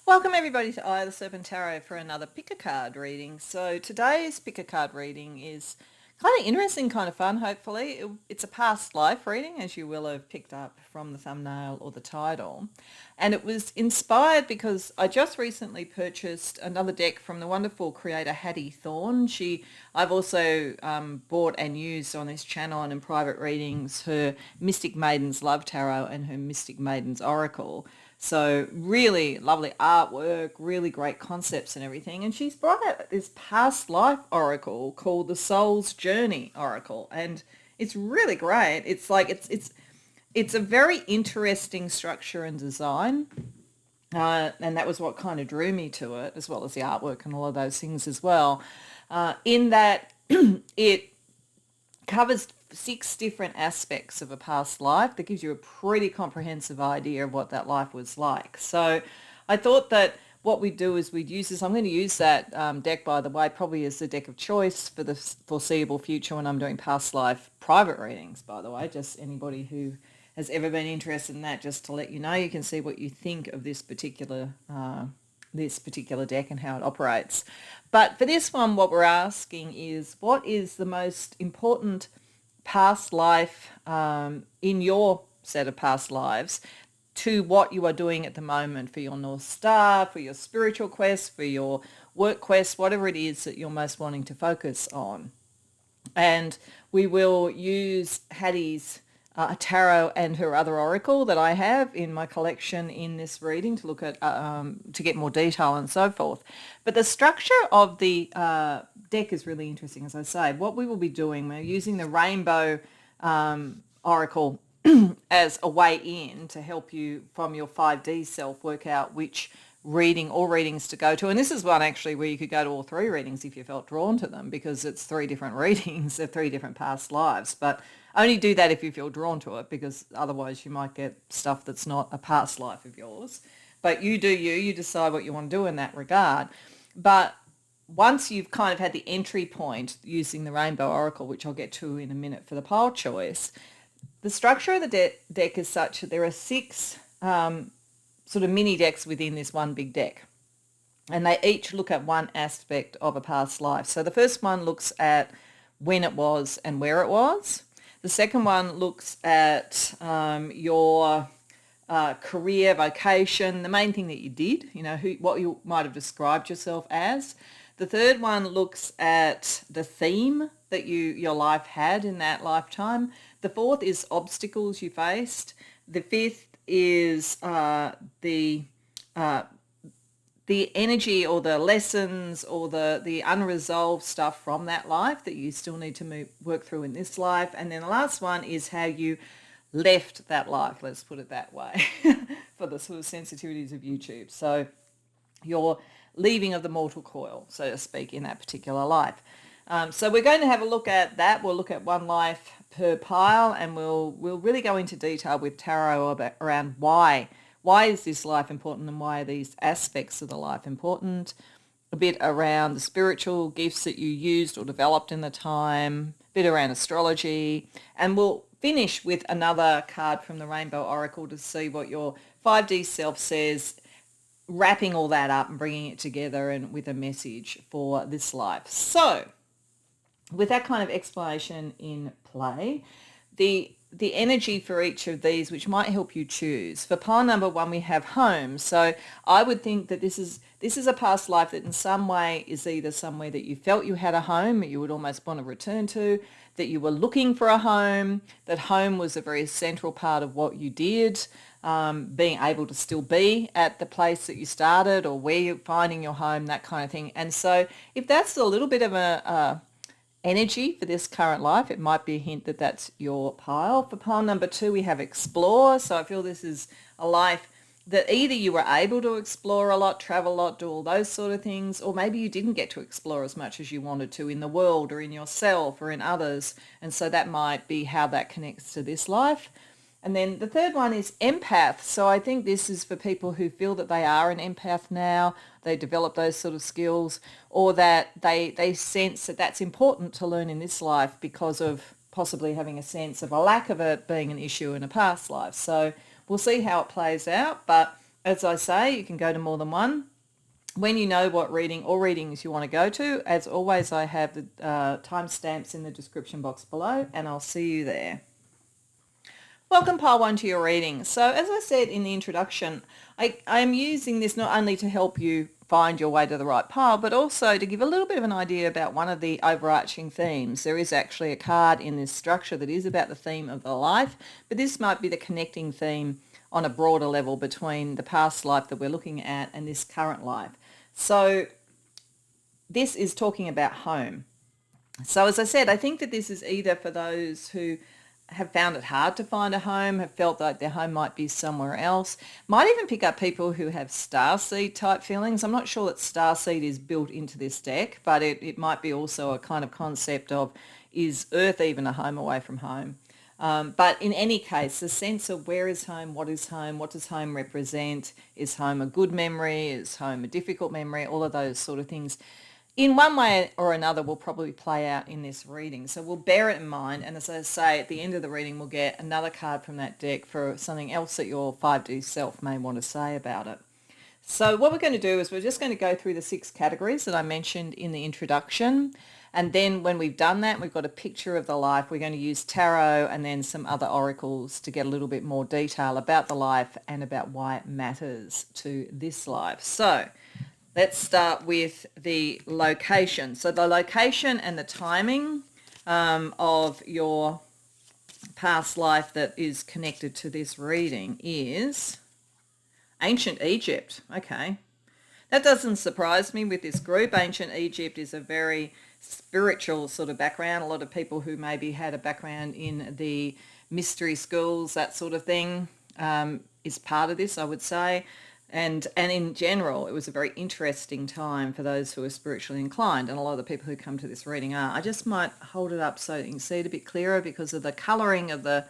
Welcome everybody to Eye of the Serpent Tarot for another pick a card reading. So today's pick a card reading is kind of interesting, kind of fun, hopefully. It's a past life reading, as you will have picked up from the thumbnail or the title. And it was inspired because I just recently purchased another deck from the wonderful creator Hattie Thorne. I've also bought and used on this channel and in private readings her Mystic Maiden's Love Tarot and her Mystic Maiden's Oracle. So really lovely artwork, really great concepts and everything. And she's brought out this past life oracle called the Soul's Journey Oracle. And it's really great. It's a very interesting structure and design. And that was what kind of drew me to it, as well as the artwork and all of those things as well. In that it covers 6 different aspects of a past life that gives you a pretty comprehensive idea of what that life was like. So I thought that what we'd do is we'd use this. I'm going to use that deck, by the way, probably as the deck of choice for the foreseeable future when I'm doing past life private readings, by the way. Just anybody who has ever been interested in that, just to let you know, you can see what you think of this particular deck and how it operates. But for this one, what we're asking is, what is the most important past life in your set of past lives to what you are doing at the moment for your North Star, for your spiritual quest, for your work quest, whatever it is that you're most wanting to focus on. And we will use Hattie's tarot and her other oracle that I have in my collection in this reading to look at, to get more detail and so forth. But the structure of the deck is really interesting, as I say. What we will be doing, we're using the rainbow oracle as a way in to help you from your 5D self work out which reading or readings to go to. And this is one actually where you could go to all 3 readings if you felt drawn to them, because it's 3 different readings of 3 different past lives. But only do that if you feel drawn to it, because otherwise you might get stuff that's not a past life of yours. But you do you decide what you want to do in that regard. But once you've kind of had the entry point using the Rainbow Oracle, which I'll get to in a minute for the pile choice, the structure of the deck is such that there are 6 sort of mini decks within this one big deck. And they each look at one aspect of a past life. So the first one looks at when it was and where it was. The second one looks at your career, vocation, the main thing that you did, what you might have described yourself as. The third one looks at the theme that your life had in that lifetime. The fourth is obstacles you faced. The fifth is the energy or the lessons or the unresolved stuff from that life that you still need to work through in this life. And then the last one is how you left that life, let's put it that way, for the sort of sensitivities of YouTube. So your leaving of the mortal coil, so to speak, in that particular life. So we're going to have a look at that. We'll look at one life per pile, and we'll really go into detail with tarot around why is this life important and why are these aspects of the life important, a bit around the spiritual gifts that you used or developed in the time, a bit around astrology, and we'll finish with another card from the Rainbow Oracle to see what your 5D self says, wrapping all that up and bringing it together and with a message for this life. So with that kind of explanation in play, the energy for each of these, which might help you choose. For pile number 1, we have home. So I would think that this is a past life that in some way is either somewhere that you felt you had a home that you would almost want to return to, that you were looking for a home, that home was a very central part of what you did, being able to still be at the place that you started or where you're finding your home, that kind of thing. And so if that's a little bit of a energy for this current life, it might be a hint that that's your pile. For pile number 2, we have explore. So I feel this is a life that either you were able to explore a lot, travel a lot, do all those sort of things, or maybe you didn't get to explore as much as you wanted to in the world or in yourself or in others. And so that might be how that connects to this life. And then the third one is empath. So I think this is for people who feel that they are an empath now, they develop those sort of skills, or that they sense that that's important to learn in this life because of possibly having a sense of a lack of it being an issue in a past life. So we'll see how it plays out. But as I say, you can go to more than one. When you know what reading or readings you want to go to, as always, I have the timestamps in the description box below, and I'll see you there. Welcome Pile 1 to your reading. So as I said in the introduction, I am using this not only to help you find your way to the right pile, but also to give a little bit of an idea about one of the overarching themes. There is actually a card in this structure that is about the theme of the life, but this might be the connecting theme on a broader level between the past life that we're looking at and this current life. So this is talking about home. So as I said, I think that this is either for those who have found it hard to find a home, have felt like their home might be somewhere else. Might even pick up people who have starseed type feelings. I'm not sure that starseed is built into this deck, but it might be also a kind of concept of, is Earth even a home away from home? But in any case, the sense of where is home, what does home represent, is home a good memory, is home a difficult memory, all of those sort of things in one way or another will probably play out in this reading. So we'll bear it in mind. And as I say, at the end of the reading, we'll get another card from that deck for something else that your 5D self may want to say about it. So what we're going to do is we're just going to go through the 6 categories that I mentioned in the introduction. And then when we've done that, we've got a picture of the life. We're going to use tarot and then some other oracles to get a little bit more detail about the life and about why it matters to this life. So let's start with the location. So the location and the timing of your past life that is connected to this reading is ancient Egypt. Okay. That doesn't surprise me with this group. Ancient Egypt is a very spiritual sort of background. A lot of people who maybe had a background in the mystery schools, that sort of thing, is part of this, I would say. And in general, it was a very interesting time for those who are spiritually inclined, and a lot of the people who come to this reading are. I just might hold it up so you can see it a bit clearer because of the colouring of the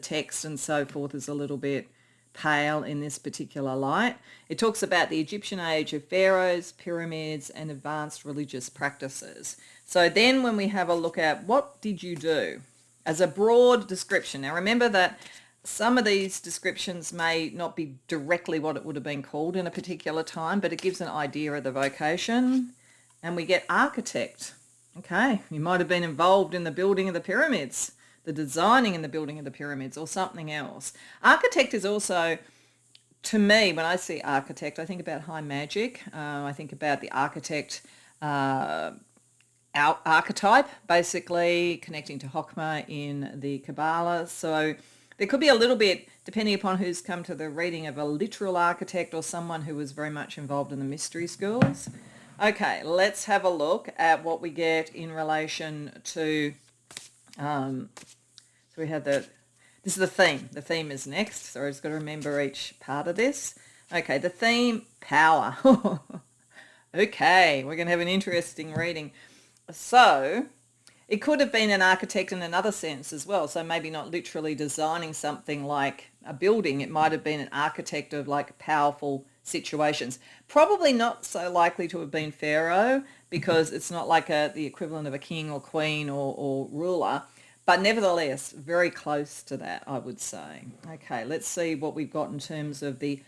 text and so forth is a little bit pale in this particular light. It talks about the Egyptian age of pharaohs, pyramids, and advanced religious practices. So then when we have a look at what did you do as a broad description. Now remember that some of these descriptions may not be directly what it would have been called in a particular time, but it gives an idea of the vocation. And we get architect. Okay, you might have been involved in the building of the pyramids, the designing and the building of the pyramids, or something else. Architect is also, to me, when I see architect, I think about high magic. I think about the architect archetype, basically connecting to Chokmah in the Kabbalah. So there could be a little bit, depending upon who's come to the reading, of a literal architect or someone who was very much involved in the mystery schools. Okay, let's have a look at what we get in relation to, so we have this is the theme. The theme is next, so I've just got to remember each part of this. Okay, the theme, power. Okay, we're going to have an interesting reading. So it could have been an architect in another sense as well. So maybe not literally designing something like a building. It might have been an architect of like powerful situations. Probably not so likely to have been Pharaoh because it's not like the equivalent of a king or queen or ruler. But nevertheless, very close to that, I would say. Okay, let's see what we've got in terms of the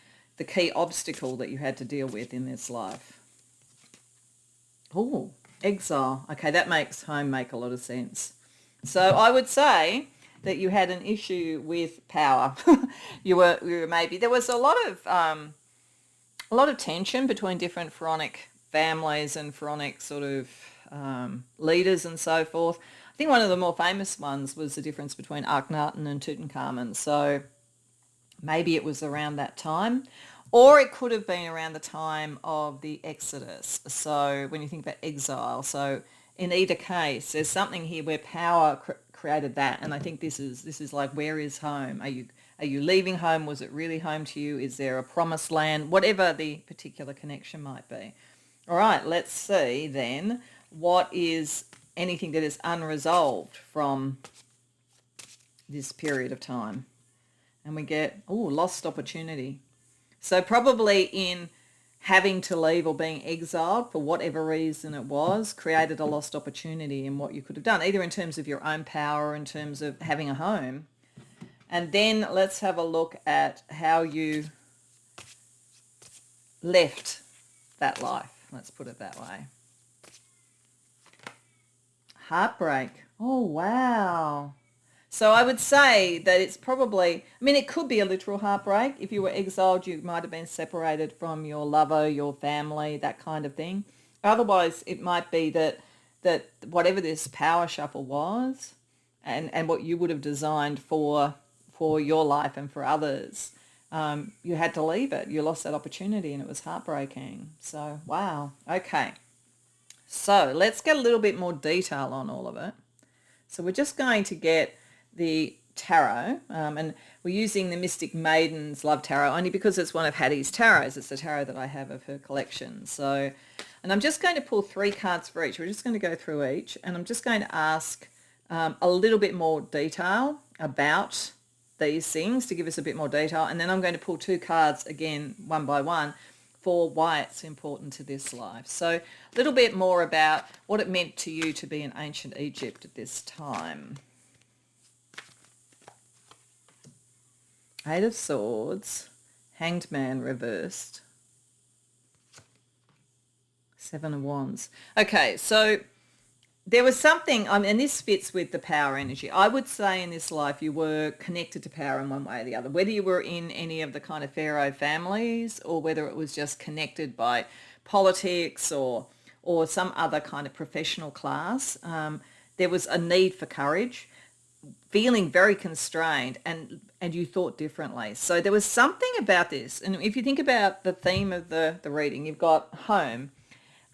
key obstacle that you had to deal with in this life. Oh, exile. Okay, that makes home make a lot of sense. So I would say that you had an issue with power. you were maybe there was a lot of tension between different pharaonic families and pharaonic sort of leaders and so forth. I think one of the more famous ones was the difference between Akhenaten and Tutankhamun. So maybe it was around that time. Or it could have been around the time of the Exodus. So when you think about exile, so in either case, there's something here where power created that. And I think this is like, where is home? Are you leaving home? Was it really home to you? Is there a promised land? Whatever the particular connection might be. All right, let's see then what is anything that is unresolved from this period of time. And we get, lost opportunity. So probably in having to leave or being exiled for whatever reason it was, created a lost opportunity in what you could have done, either in terms of your own power or in terms of having a home. And then let's have a look at how you left that life. Let's put it that way. Heartbreak. Oh, wow. So I would say that it's probably, I mean, it could be a literal heartbreak. If you were exiled, you might have been separated from your lover, your family, that kind of thing. Otherwise, it might be that whatever this power shuffle was and what you would have designed for your life and for others, you had to leave it. You lost that opportunity and it was heartbreaking. So, wow. Okay. So let's get a little bit more detail on all of it. So we're just going to get the tarot, and we're using the Mystic Maiden's Love Tarot only because it's one of Hattie's tarots. It's the tarot that I have of her collection. So, and I'm just going to pull 3 cards for each. We're just going to go through each, and I'm just going to ask a little bit more detail about these things to give us a bit more detail, and then I'm going to pull 2 cards again, one by one, for why it's important to this life. So a little bit more about what it meant to you to be in ancient Egypt at this time. 8 of Swords, Hanged Man reversed, 7 of Wands. Okay, so there was something, and this fits with the power energy. I would say in this life you were connected to power in one way or the other, whether you were in any of the kind of pharaoh families or whether it was just connected by politics or some other kind of professional class. There was a need for courage, feeling very constrained, and you thought differently. So there was something about this. And if you think about the theme of the reading, you've got home.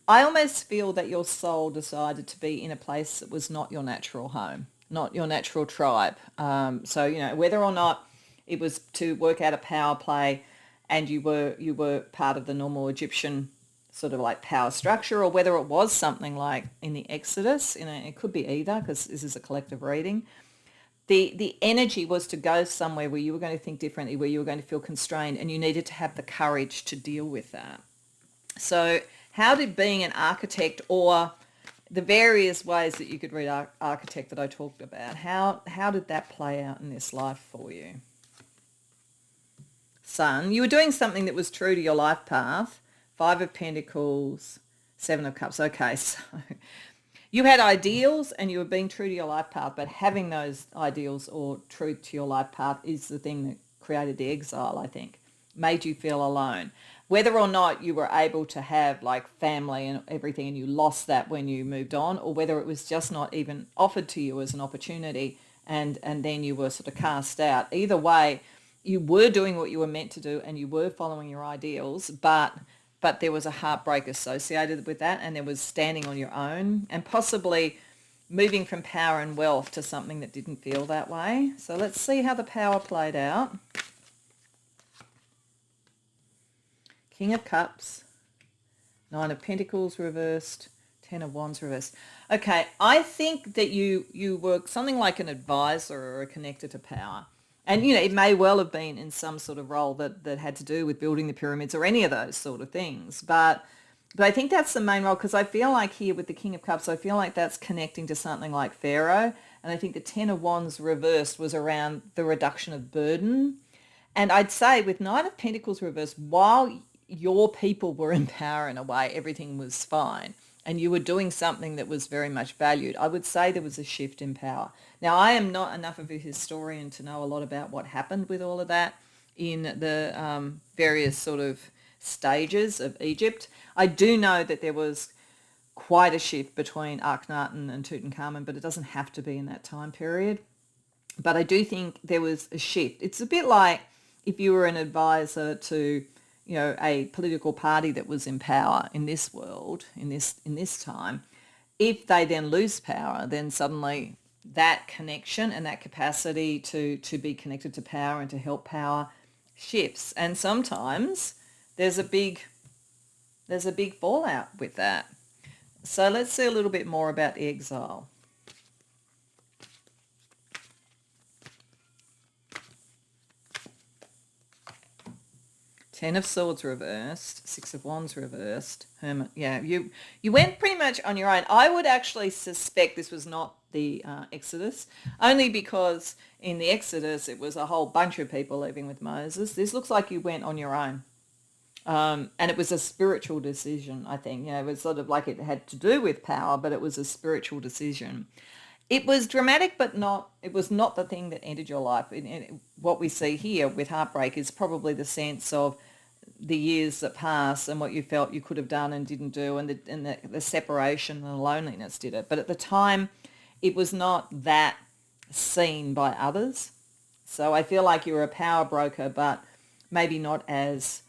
I almost feel that your soul decided to be in a place that was not your natural home, not your natural tribe. So, you know, whether or not it was to work out a power play and you were part of the normal Egyptian sort of like power structure, or whether it was something like in the Exodus, you know, it could be either because this is a collective reading. The energy was to go somewhere where you were going to think differently, where you were going to feel constrained, and you needed to have the courage to deal with that. So how did being an architect, or the various ways that you could read architect that I talked about, how did that play out in this life for you? Sun, you were doing something that was true to your life path. 5 of Pentacles, 7 of Cups. Okay, so you had ideals and you were being true to your life path, but having those ideals or truth to your life path is the thing that created the exile, I think, made you feel alone. Whether or not you were able to have like family and everything and you lost that when you moved on, or whether it was just not even offered to you as an opportunity and then you were sort of cast out. Either way, you were doing what you were meant to do and you were following your ideals, but there was a heartbreak associated with that, and there was standing on your own and possibly moving from power and wealth to something that didn't feel that way. So let's see how the power played out. King of Cups, 9 of Pentacles reversed, 10 of Wands reversed. Okay, I think that you were something like an advisor or connected to power. And, you know, it may well have been in some sort of role that had to do with building the pyramids or any of those sort of things. But I think that's the main role, because I feel like here with the King of Cups, I feel like that's connecting to something like Pharaoh. And I think the 10 of Wands reversed was around the reduction of burden. And I'd say with 9 of Pentacles reversed, while your people were in power in a way, everything was fine, and you were doing something that was very much valued, I would say there was a shift in power. Now, I am not enough of a historian to know a lot about what happened with all of that in the various sort of stages of Egypt. I do know that there was quite a shift between Akhenaten and Tutankhamun, but it doesn't have to be in that time period. But I do think there was a shift. It's a bit like if you were an advisor to, you know, a political party that was in power in this world, in this time. If they then lose power, then suddenly that connection and that capacity to be connected to power and to help power shifts. And sometimes there's a big fallout with that. So let's see a little bit more about the exile. Ten of Swords reversed, 6 of Wands reversed, Hermit. Yeah, you went pretty much on your own. I would actually suspect this was not the Exodus, only because in the Exodus it was a whole bunch of people living with Moses. This looks like you went on your own. And it was a spiritual decision, I think. It was sort of like it had to do with power, but it was a spiritual decision. It was dramatic, but it was not the thing that ended your life. What we see here with heartbreak is probably the sense of the years that pass and what you felt you could have done and didn't do, and the separation and the loneliness did it. But at the time, it was not that seen by others. So I feel like you were a power broker, but maybe not as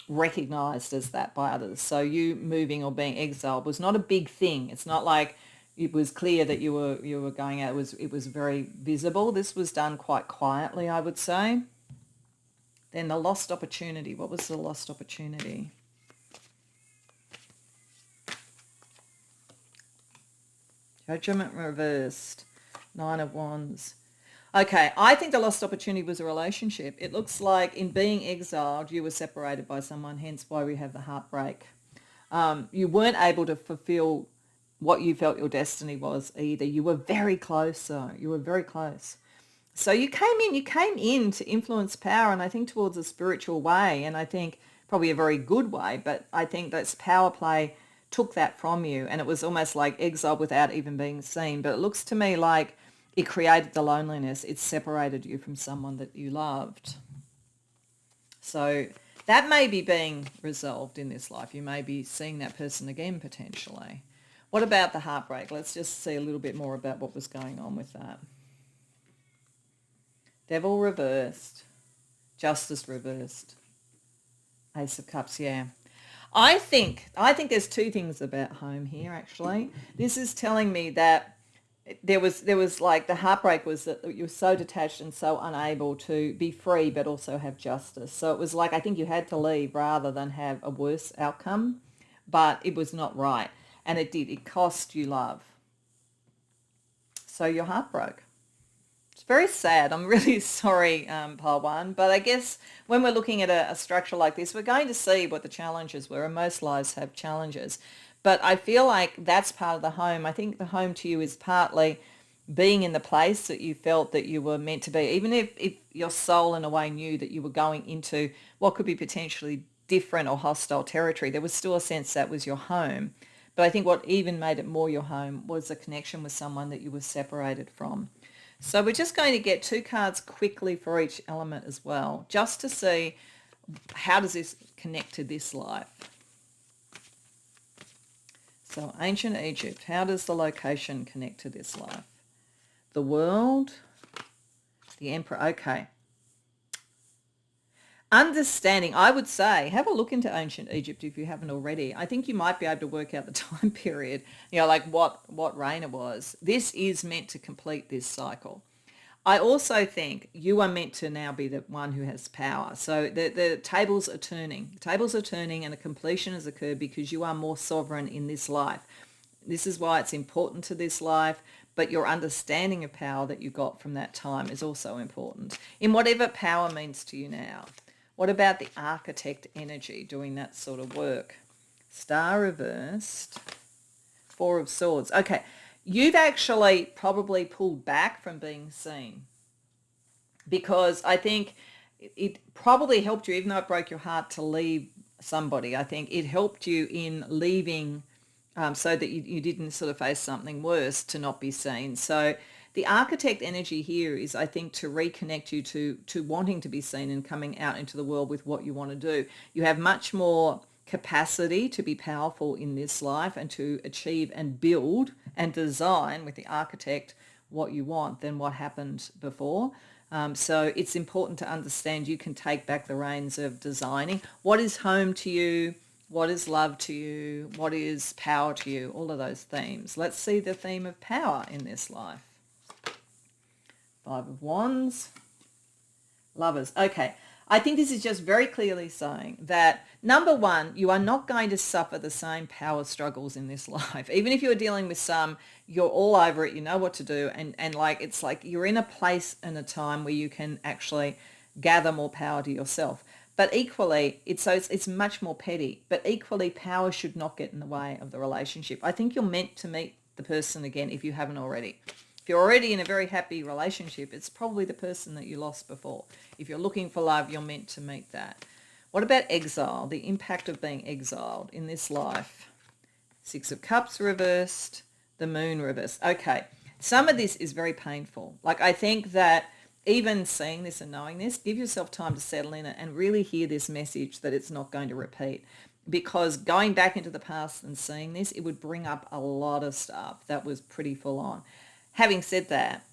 recognized as that by others. So you moving or being exiled was not a big thing. It's not like it was clear that you were going out. It was very visible. This was done quite quietly, I would say. Then the lost opportunity. What was the lost opportunity? Judgment reversed. 9 of Wands. Okay, I think the lost opportunity was a relationship. It looks like in being exiled, you were separated by someone, hence why we have the heartbreak. You weren't able to fulfill what you felt your destiny was either. You were very close, though. You were very close. So you came in to influence power, and I think towards a spiritual way, and I think probably a very good way, but I think that's power play took that from you, and it was almost like exile without even being seen. But it looks to me like it created the loneliness. It separated you from someone that you loved. So that may be being resolved in this life. You may be seeing that person again potentially. What about the heartbreak? Let's just see a little bit more about what was going on with that. Devil reversed. Justice reversed. Ace of Cups, yeah. I think there's two things about home here, actually. This is telling me that there was like the heartbreak was that you were so detached and so unable to be free but also have justice. So it was like I think you had to leave rather than have a worse outcome, but it was not right. And it cost you love. So your heart broke. It's very sad. I'm really sorry, Pile 1. But I guess when we're looking at a structure like this, we're going to see what the challenges were. And most lives have challenges. But I feel like that's part of the home. I think the home to you is partly being in the place that you felt that you were meant to be. Even if your soul in a way knew that you were going into what could be potentially different or hostile territory, there was still a sense that was your home. But I think what even made it more your home was a connection with someone that you were separated from. So we're just going to get 2 cards quickly for each element as well, just to see how does this connect to this life. So ancient Egypt, how does the location connect to this life? The world, the emperor, okay. Understanding, I would say, have a look into ancient Egypt if you haven't already. I think you might be able to work out the time period, like what reign it was. This is meant to complete this cycle. I also think you are meant to now be the one who has power. So the tables are turning. The tables are turning and a completion has occurred because you are more sovereign in this life. This is why it's important to this life, but your understanding of power that you got from that time is also important in whatever power means to you now. What about the architect energy doing that sort of work? Star reversed, 4 of Swords. Okay, you've actually probably pulled back from being seen because I think it probably helped you, even though it broke your heart to leave somebody. I think it helped you in leaving so that you didn't sort of face something worse to not be seen. So the architect energy here is, I think, to reconnect you to wanting to be seen and coming out into the world with what you want to do. You have much more capacity to be powerful in this life and to achieve and build and design with the architect what you want than what happened before. So it's important to understand you can take back the reins of designing. What is home to you? What is love to you? What is power to you? All of those themes. Let's see the theme of power in this life. 5 of Wands. Lovers. Okay. I think this is just very clearly saying that, number one, you are not going to suffer the same power struggles in this life. Even if you're dealing with some, you're all over it, you know what to do, and like it's like you're in a place and a time where you can actually gather more power to yourself. But equally, it's much more petty, but equally power should not get in the way of the relationship. I think you're meant to meet the person again if you haven't already. If you're already in a very happy relationship, it's probably the person that you lost before. If you're looking for love, you're meant to meet that. What about exile, the impact of being exiled in this life? Six of Cups reversed, the Moon reversed. Okay, some of this is very painful. Like, I think that even seeing this and knowing this, give yourself time to settle in it and really hear this message that it's not going to repeat. Because going back into the past and seeing this, it would bring up a lot of stuff that was pretty full on. Having said that,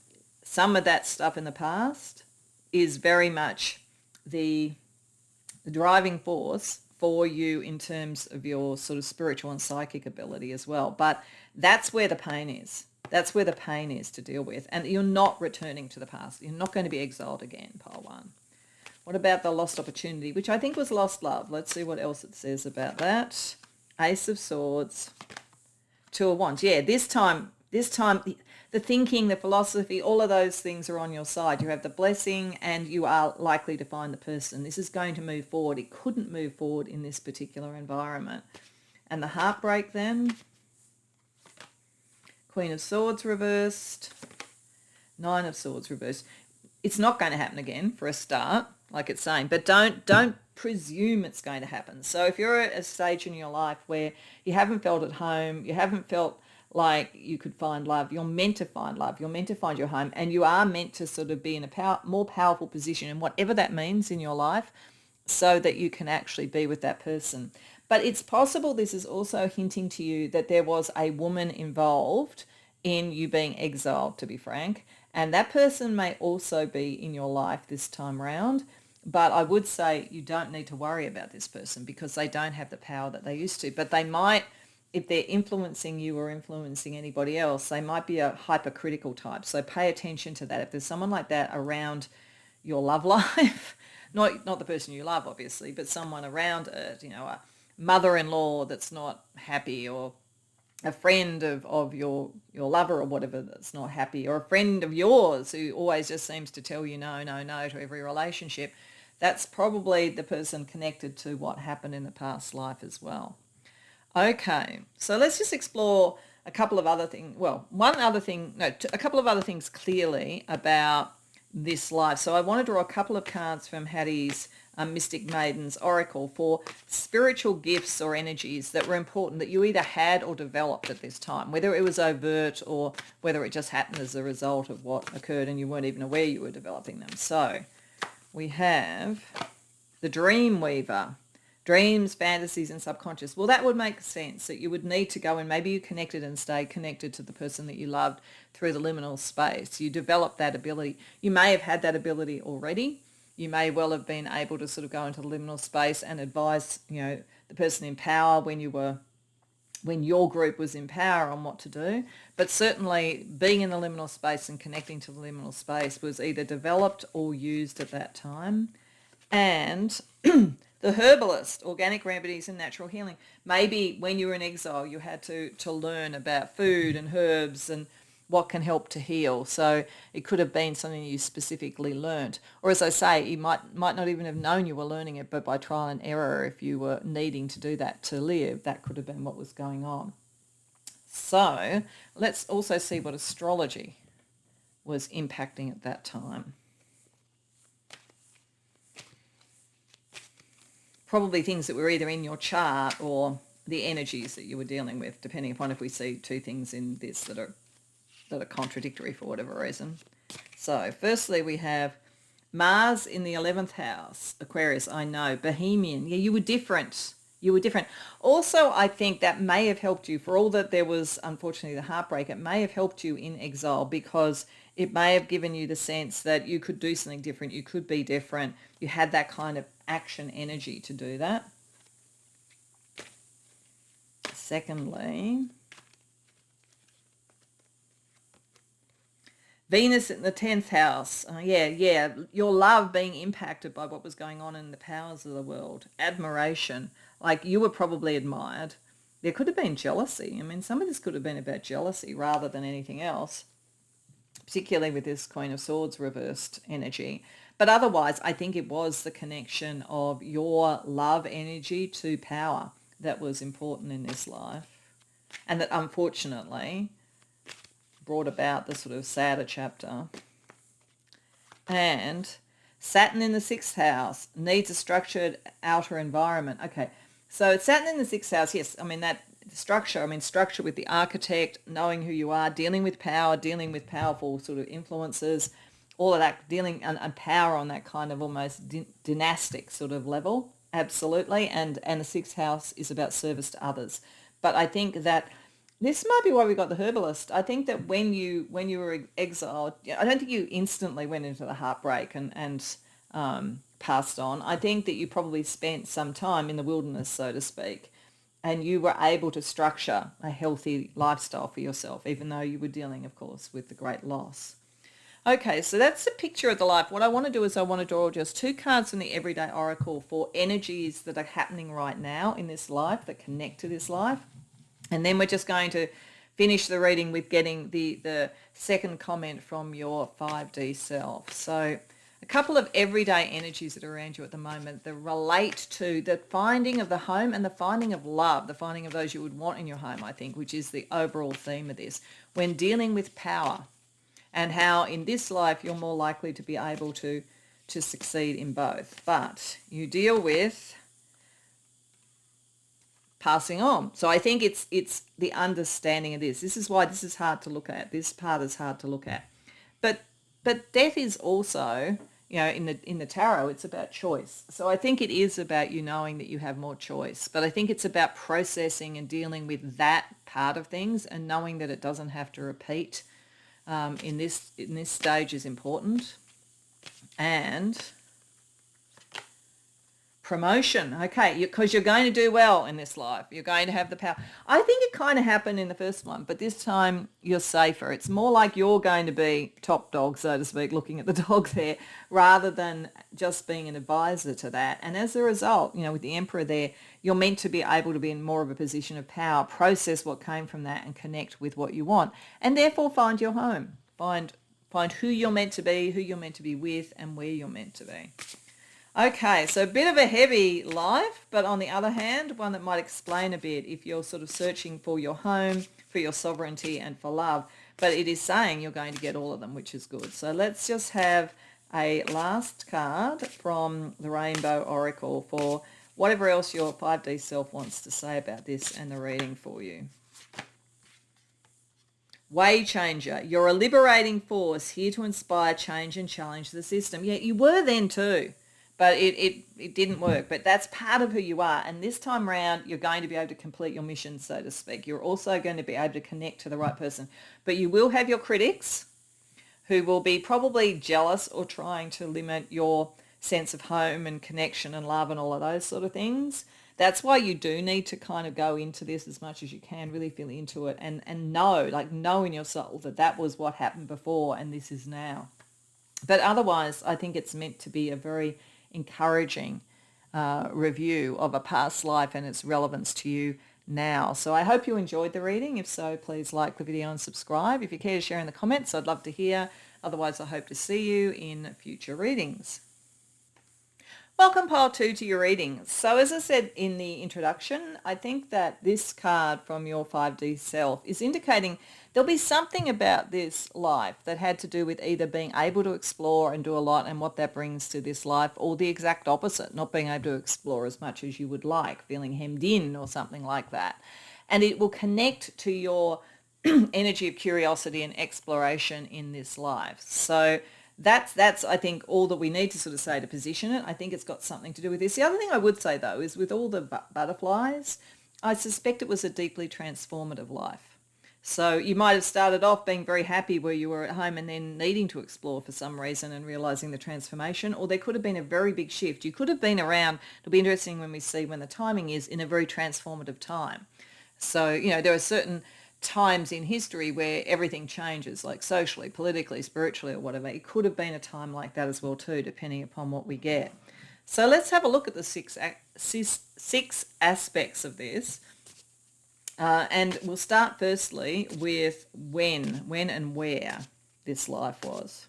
some of that stuff in the past is very much the driving force for you in terms of your sort of spiritual and psychic ability as well. But that's where the pain is. That's where the pain is to deal with. And you're not returning to the past. You're not going to be exiled again, pile one. What about the lost opportunity, which I think was lost love? Let's see what else it says about that. Ace of Swords, Two of Wands. Yeah, this time, the thinking, the philosophy, all of those things are on your side. You have the blessing and you are likely to find the person. This is going to move forward. It couldn't move forward in this particular environment. And the heartbreak then, Queen of Swords reversed, Nine of Swords reversed. It's not going to happen again for a start, like it's saying, but don't presume it's going to happen. So if you're at a stage in your life where you haven't felt at home, you haven't felt like you could find love, you're meant to find love, you're meant to find your home, and you are meant to sort of be in a more powerful position, and whatever that means in your life, so that you can actually be with that person. But it's possible this is also hinting to you that there was a woman involved in you being exiled, to be frank, and that person may also be in your life this time round. But I would say you don't need to worry about this person because they don't have the power that they used to. But they might, if they're influencing you or influencing anybody else, they might be a hypercritical type. So pay attention to that. If there's someone like that around your love life, not the person you love, obviously, but someone around it, a mother-in-law that's not happy, or a friend of your lover or whatever that's not happy, or a friend of yours who always just seems to tell you no, no, no to every relationship, that's probably the person connected to what happened in the past life as well. Okay, so let's just explore a couple of other things. Well, a couple of other things clearly about this life. So I want to draw a couple of cards from Hattie's Mystic Maiden's Oracle for spiritual gifts or energies that were important that you either had or developed at this time, whether it was overt or whether it just happened as a result of what occurred and you weren't even aware you were developing them. So we have the Dream Weaver. Dreams, fantasies, and subconscious. Well, that would make sense that you would need to go and maybe you connected and stayed connected to the person that you loved through the liminal space. You developed that ability. You may have had that ability already. You may well have been able to sort of go into the liminal space and advise, the person in power when your group was in power on what to do. But certainly being in the liminal space and connecting to the liminal space was either developed or used at that time. And the herbalist, organic remedies and natural healing. Maybe when you were in exile, you had to learn about food and herbs and what can help to heal. So it could have been something you specifically learnt. Or as I say, you might not even have known you were learning it, but by trial and error, if you were needing to do that to live, that could have been what was going on. So let's also see what astrology was impacting at that time. Probably things that were either in your chart or the energies that you were dealing with, depending upon if we see two things in this that are contradictory for whatever reason. So firstly, we have Mars in the 11th house, Aquarius, I know, Bohemian. Yeah, you were different. Also, I think that may have helped you, for all that there was, unfortunately, the heartbreak, it may have helped you in exile because it may have given you the sense that you could do something different, you could be different, you had that kind of action energy to do that. Secondly, Venus in the 10th house. Your love being impacted by what was going on in the powers of the world. Admiration. Like you were probably admired. There could have been jealousy. I mean, some of this could have been about jealousy rather than anything else, particularly with this Queen of Swords reversed energy. But otherwise, I think it was the connection of your love energy to power that was important in this life, and that unfortunately brought about the sort of sadder chapter. And Saturn in the sixth house needs a structured outer environment. Okay, so Saturn in the sixth house, yes, I mean that structure, structure with the architect, knowing who you are, dealing with power, dealing with powerful sort of influences, all of that, dealing and power on that kind of almost dynastic sort of level, absolutely. And the sixth house is about service to others. But I think that this might be why we got the herbalist. I think that when you were exiled, I don't think you instantly went into the heartbreak and passed on. I think that you probably spent some time in the wilderness, so to speak, and you were able to structure a healthy lifestyle for yourself, even though you were dealing, of course, with the great loss. Okay, so that's the picture of the life. What I want to do is I want to draw just 2 cards from the Everyday Oracle for energies that are happening right now in this life that connect to this life. And then we're just going to finish the reading with getting the second comment from your 5D self. So a couple of everyday energies that are around you at the moment that relate to the finding of the home and the finding of love, the finding of those you would want in your home, I think, which is the overall theme of this. When dealing with power and how in this life you're more likely to be able to succeed in both. But you deal with passing on. So I think it's the understanding of this. This is why this is hard to look at. This part is hard to look at. But death is also, in the tarot, it's about choice. So I think it is about you knowing that you have more choice. But I think it's about processing and dealing with that part of things and knowing that it doesn't have to repeat in this stage is important. And promotion, okay, because you're going to do well in this life. You're going to have the power. I think it kind of happened in the first one, but this time you're safer. It's more like you're going to be top dog, so to speak, looking at the dog there, rather than just being an advisor to that. And as a result, with the Emperor there, you're meant to be able to be in more of a position of power, process what came from that and connect with what you want, and therefore find your home. Find who you're meant to be, who you're meant to be with, and where you're meant to be. Okay, so a bit of a heavy life, but on the other hand, one that might explain a bit if you're sort of searching for your home, for your sovereignty and for love. But it is saying you're going to get all of them, which is good. So let's just have a last card from the Rainbow Oracle for whatever else your 5D self wants to say about this and the reading for you. Way changer. You're a liberating force here to inspire change and challenge the system. Yeah, you were then too. But it didn't work. But that's part of who you are. And this time around, you're going to be able to complete your mission, so to speak. You're also going to be able to connect to the right person. But you will have your critics who will be probably jealous or trying to limit your sense of home and connection and love and all of those sort of things. That's why you do need to kind of go into this as much as you can, really feel into it and know in your soul that was what happened before and this is now. But otherwise, I think it's meant to be a very encouraging review of a past life and its relevance to you now. So I hope you enjoyed the reading. If so, please like the video and subscribe. If you care to share in the comments, I'd love to hear. Otherwise, I hope to see you in future readings. Welcome, Pile 2, to your readings. So as I said in the introduction, I think that this card from your 5D self is indicating there'll be something about this life that had to do with either being able to explore and do a lot and what that brings to this life, or the exact opposite, not being able to explore as much as you would like, feeling hemmed in or something like that. And it will connect to your energy of curiosity and exploration in this life. So that's I think all that we need to sort of say to position it. I think it's got something to do with this. The other thing I would say though is with all the butterflies, I suspect it was a deeply transformative life. So you might have started off being very happy where you were at home and then needing to explore for some reason and realizing the transformation, or there could have been a very big shift. You could have been around, it'll be interesting when we see when the timing is, in a very transformative time. So, there are certain times in history where everything changes, like socially, politically, spiritually, or whatever. It could have been a time like that as well too, depending upon what we get. So let's have a look at the six aspects of this. And we'll start firstly with when and where this life was.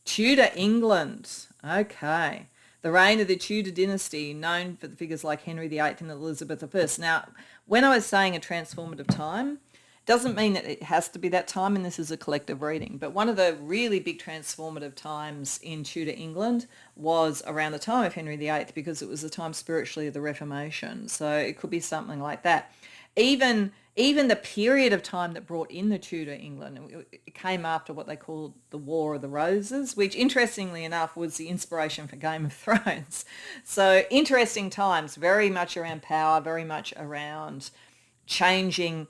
Tudor England. Okay. The reign of the Tudor dynasty, known for the figures like Henry VIII and Elizabeth I. Now, when I was saying a transformative time, Doesn't mean that it has to be that time, and this is a collective reading. But one of the really big transformative times in Tudor England was around the time of Henry VIII, because it was the time spiritually of the Reformation. So it could be something like that. Even the period of time that brought in the Tudor England, it came after what they called the War of the Roses, which interestingly enough was the inspiration for Game of Thrones. So interesting times, very much around power, very much around changing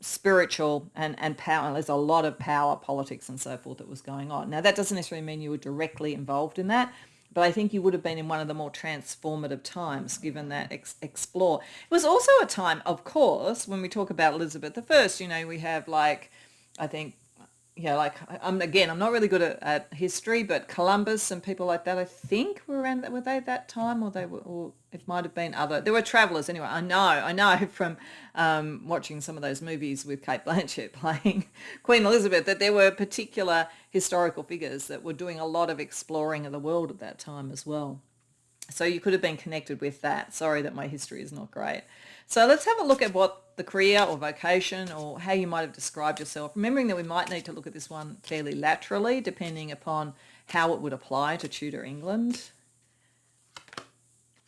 spiritual and power. There's a lot of power, politics and so forth that was going on. Now that doesn't necessarily mean you were directly involved in that, but I think you would have been in one of the more transformative times given that explore. It was also a time, of course, when we talk about Elizabeth I, we have I think, I'm not really good at history, but Columbus and people like that, I think were around, were they that time, or it might have been other, there were travelers anyway. I know from watching some of those movies with Kate Blanchett playing Queen Elizabeth that there were particular historical figures that were doing a lot of exploring of the world at that time as well. So you could have been connected with that. Sorry that my history is not great. So let's have a look at what the career or vocation or how you might have described yourself, remembering that we might need to look at this one fairly laterally depending upon how it would apply to Tudor England.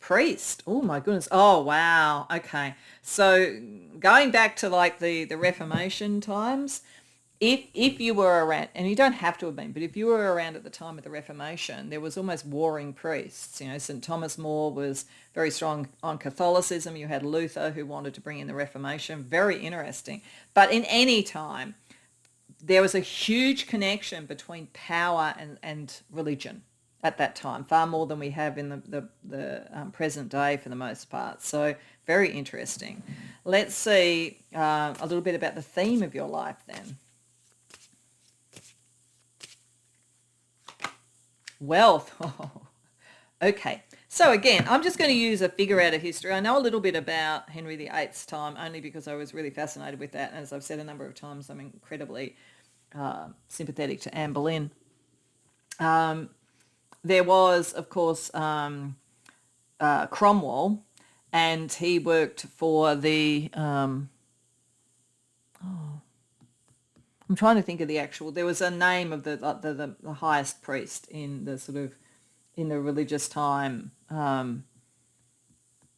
Priest. Oh my goodness. Oh wow. Okay. So going back to the Reformation times, if you were around, and you don't have to have been, but if you were around at the time of the Reformation, there was almost warring priests. St. Thomas More was very strong on Catholicism. You had Luther, who wanted to bring in the Reformation. Very interesting. But in any time, there was a huge connection between power and religion at that time, far more than we have in the present day for the most part. So very interesting. Let's see a little bit about the theme of your life then. Wealth. Okay. So again, I'm just going to use a figure out of history. I know a little bit about Henry VIII's time only because I was really fascinated with that. And as I've said a number of times, I'm incredibly sympathetic to Anne Boleyn. There was, of course, Cromwell, and he worked for the... I'm trying to think of the actual. There was a name of the highest priest in the in the religious time,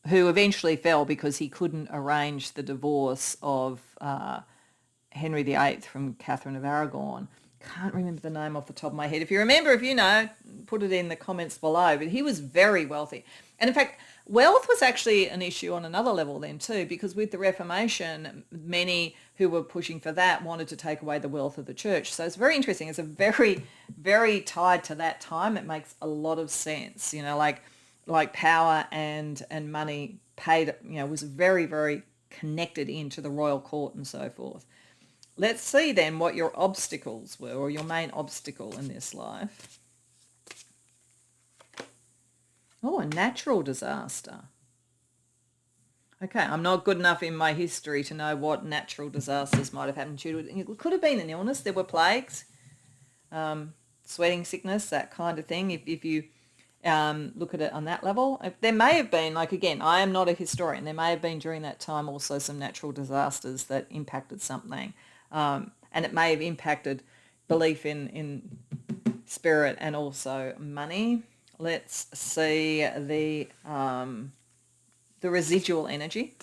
who eventually fell because he couldn't arrange the divorce of Henry VIII from Catherine of Aragon. Can't remember the name off the top of my head. If you remember, if you know, put it in the comments below. But he was very wealthy, and in fact, wealth was actually an issue on another level then too, because with the Reformation, many who were pushing for that wanted to take away the wealth of the church. So it's very interesting. It's a very, very tied to that time. It makes a lot of sense. Like power and money paid. Was very, very connected into the royal court and so forth. Let's see then what your obstacles were, or your main obstacle in this life. Oh, a natural disaster. Okay, I'm not good enough in my history to know what natural disasters might have happened to you. It could have been an illness. There were plagues, sweating sickness, that kind of thing. If you look at it on that level, there may have been, again, I am not a historian. There may have been during that time also some natural disasters that impacted something. And it may have impacted belief in spirit and also money. Let's see the residual energy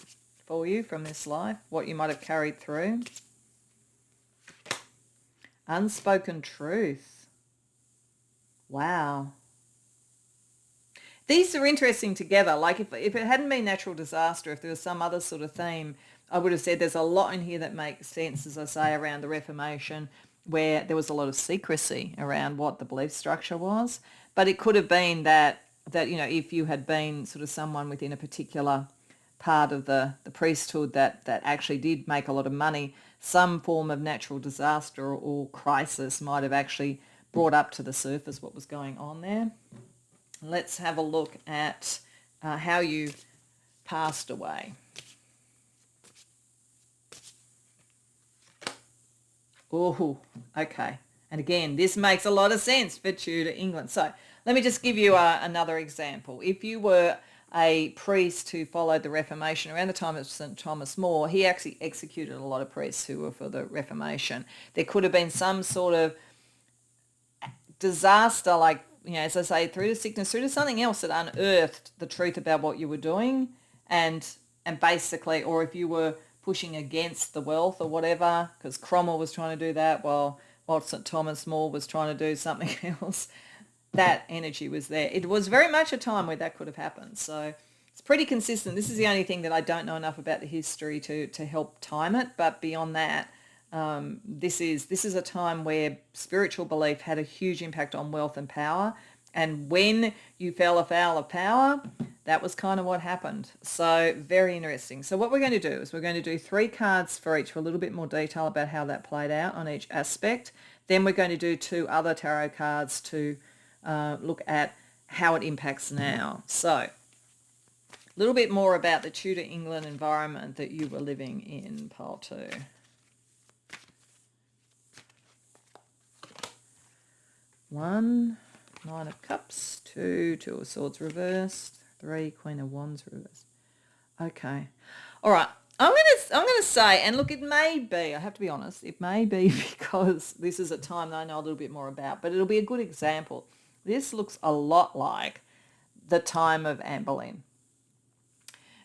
for you from this life, what you might have carried through. Unspoken truth. Wow. These are interesting together. If it hadn't been natural disaster, if there was some other sort of theme, I would have said there's a lot in here that makes sense, as I say, around the Reformation, where there was a lot of secrecy around what the belief structure was. But it could have been that if you had been sort of someone within a particular part of the priesthood that actually did make a lot of money, some form of natural disaster or crisis might have actually brought up to the surface what was going on there. Let's have a look at how you passed away. Oh, okay. And again, this makes a lot of sense for Tudor England. So let me just give you another example. If you were a priest who followed the Reformation around the time of St. Thomas More. He actually executed a lot of priests who were for the Reformation. There could have been some sort of disaster, like, as I say, through to sickness, through to something else that unearthed the truth about what you were doing, and basically, or if you were pushing against the wealth or whatever, because Cromwell was trying to do that while St. Thomas More was trying to do something else, that energy was there. It was very much a time where that could have happened. So it's pretty consistent. This is the only thing that I don't know enough about the history to help time it, but beyond that, this is a time where spiritual belief had a huge impact on wealth and power. And when you fell afoul of power, that was kind of what happened. So very interesting. So what we're going to do is we're going to do 3 cards for each for a little bit more detail about how that played out on each aspect. Then we're going to do 2 other tarot cards to look at how it impacts now. So a little bit more about the Tudor England environment that you were living in, pile 2. 1, 9 of Cups, 2, 2 of Swords reversed, 3, Queen of Wands reversed. Okay. All right. I'm gonna say, and look, it may be, I have to be honest, it may be because this is a time that I know a little bit more about, but it'll be a good example. This looks a lot like the time of Anne Boleyn,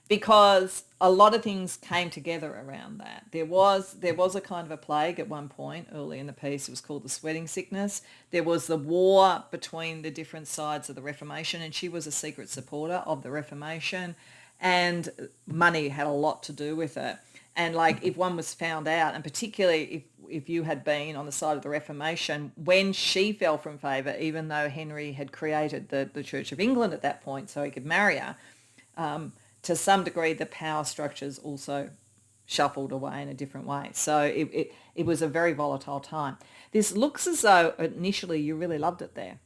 because a lot of things came together around that. There was a kind of a plague at one point early in the piece. It was called the sweating sickness. There was the war between the different sides of the Reformation, and she was a secret supporter of the Reformation, and money had a lot to do with it. And like, if one was found out, and particularly if you had been on the side of the Reformation, when she fell from favour, even though Henry had created the Church of England at that point so he could marry her, to some degree, the power structures also shuffled away in a different way. So it was a very volatile time. This looks as though initially you really loved it there.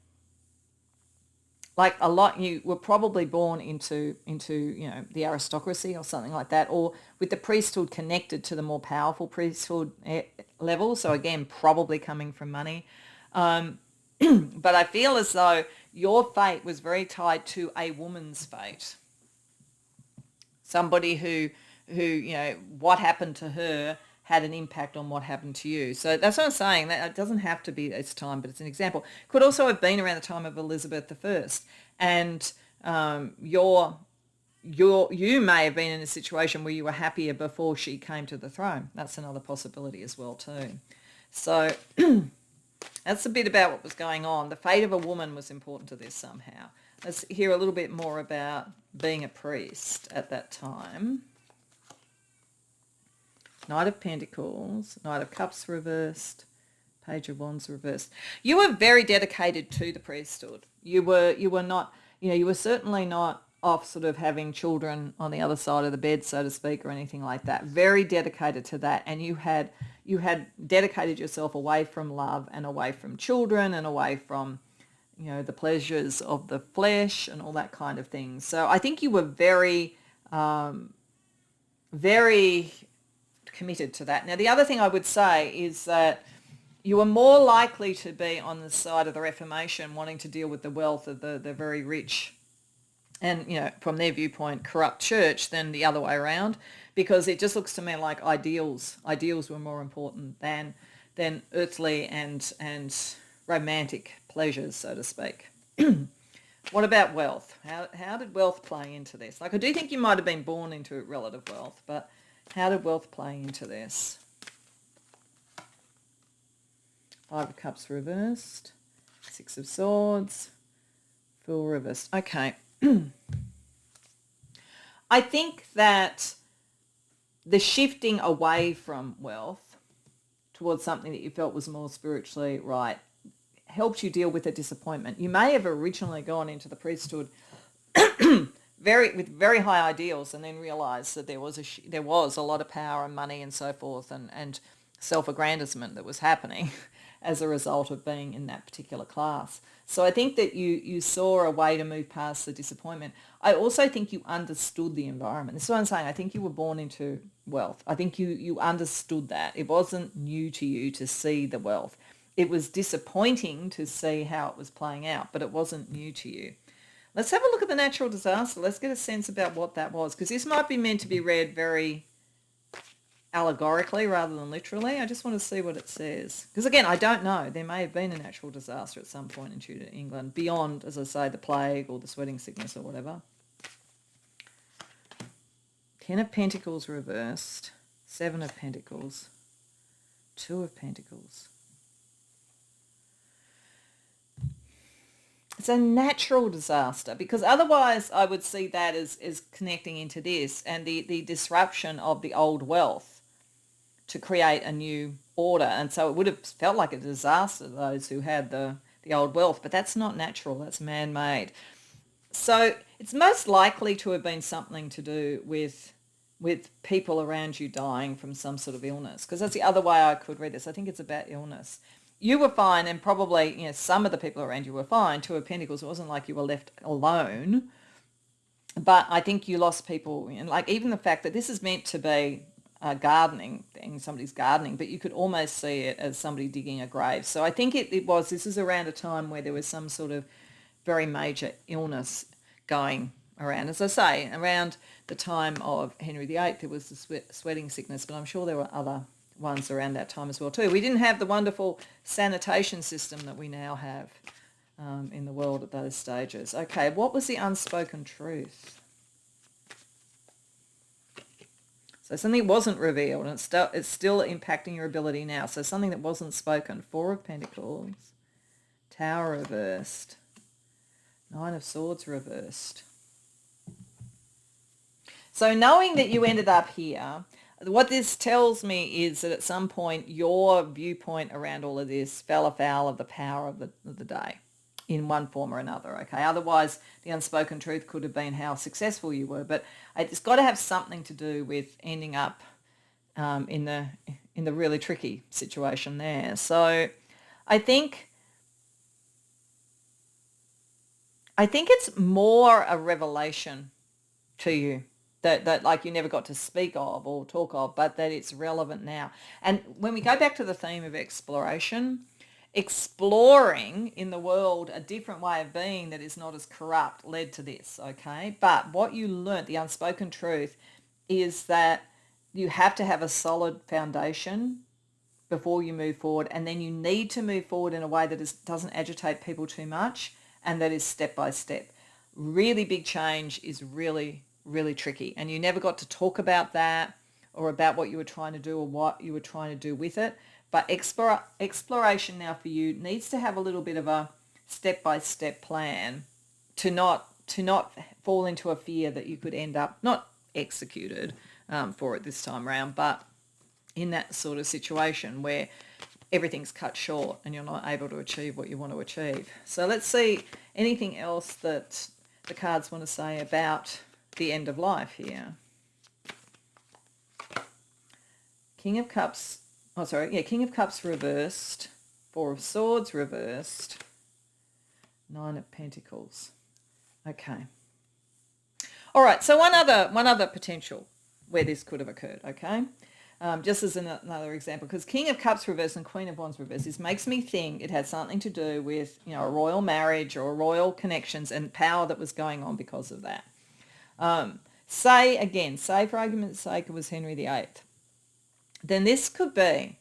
Like a lot, you were probably born into the aristocracy or something like that, or with the priesthood connected to the more powerful priesthood level. So again, probably coming from money. But I feel as though your fate was very tied to a woman's fate. Somebody who what happened to her had an impact on what happened to you. So that's what I'm saying. That it doesn't have to be this time, but it's an example. Could also have been around the time of Elizabeth I, and you may have been in a situation where you were happier before she came to the throne. That's another possibility as well too. So that's a bit about what was going on. The fate of a woman was important to this somehow. Let's hear a little bit more about being a priest at that time. Knight of Pentacles, Knight of Cups reversed, Page of Wands reversed. You were very dedicated to the priesthood. You were not, you were certainly not off sort of having children on the other side of the bed, so to speak, or anything like that. Very dedicated to that, and you had dedicated yourself away from love and away from children and away from the pleasures of the flesh and all that kind of thing. So I think you were very, very committed to that. Now, the other thing I would say is that you were more likely to be on the side of the Reformation, wanting to deal with the wealth of the very rich and, from their viewpoint, corrupt church than the other way around, because it just looks to me like ideals were more important than earthly and romantic pleasures, so to speak. What about wealth? How did wealth play into this? Like, I do think you might have been born into relative wealth, but how did wealth play into this? 5 of Cups reversed, 6 of Swords, Fool reversed. Okay. I think that the shifting away from wealth towards something that you felt was more spiritually right helped you deal with a disappointment. You may have originally gone into the priesthood with very high ideals, and then realised that there was a lot of power and money and so forth, and self-aggrandizement that was happening as a result of being in that particular class. So I think that you saw a way to move past the disappointment. I also think you understood the environment. This is what I'm saying. I think you were born into wealth. I think you understood that. It wasn't new to you to see the wealth. It was disappointing to see how it was playing out, but it wasn't new to you. Let's have a look at the natural disaster. Let's get a sense about what that was, because this might be meant to be read very allegorically rather than literally. I just want to see what it says. Because again, I don't know. There may have been a natural disaster at some point in Tudor England, beyond, as I say, the plague or the sweating sickness or whatever. 10 of Pentacles reversed, 7 of Pentacles, 2 of Pentacles. It's a natural disaster, because otherwise I would see that as connecting into this and the disruption of the old wealth to create a new order. And so it would have felt like a disaster to those who had the old wealth, but that's not natural, that's man-made. So it's most likely to have been something to do with people around you dying from some sort of illness, because that's the other way I could read this. I think it's about illness. You were fine, and probably some of the people around you were fine. 2 of Pentacles, it wasn't like you were left alone, but I think you lost people. Like even the fact that this is meant to be a gardening thing, somebody's gardening, but you could almost see it as somebody digging a grave. So I think this is around a time where there was some sort of very major illness going around. As I say, around the time of Henry VIII, there was the sweating sickness, but I'm sure there were other ones around that time as well too. We didn't have the wonderful sanitation system that we now have in the world at those stages. Okay, what was the unspoken truth? So something wasn't revealed, and it's still impacting your ability now. So something that wasn't spoken. 4 of Pentacles, Tower reversed, 9 of Swords reversed. So knowing that you ended up here, what this tells me is that at some point your viewpoint around all of this fell afoul of the power of the day in one form or another, okay? Otherwise, the unspoken truth could have been how successful you were, but it's got to have something to do with ending up in the really tricky situation there. So I think it's more a revelation to you that like you never got to speak of or talk of, but that it's relevant now. And when we go back to the theme of exploration, exploring in the world a different way of being that is not as corrupt led to this, okay? But what you learnt, the unspoken truth, is that you have to have a solid foundation before you move forward, and then you need to move forward in a way that doesn't agitate people too much, and that is step by step. Really big change is really, really tricky, and you never got to talk about that or about what you were trying to do or what you were trying to do with it. But exploration now for you needs to have a little bit of a step-by-step plan to not fall into a fear that you could end up not executed for it this time around, but in that sort of situation where everything's cut short and you're not able to achieve what you want to achieve. So let's see anything else that the cards want to say about the end of life here. King of Cups reversed, 4 of Swords reversed, 9 of Pentacles. Okay. All right, so one other potential where this could have occurred, okay? Just as another example, because King of Cups reversed and Queen of Wands reversed, this makes me think it had something to do with, a royal marriage or royal connections and power that was going on because of that. Say for argument's sake it was Henry VIII. Then this could be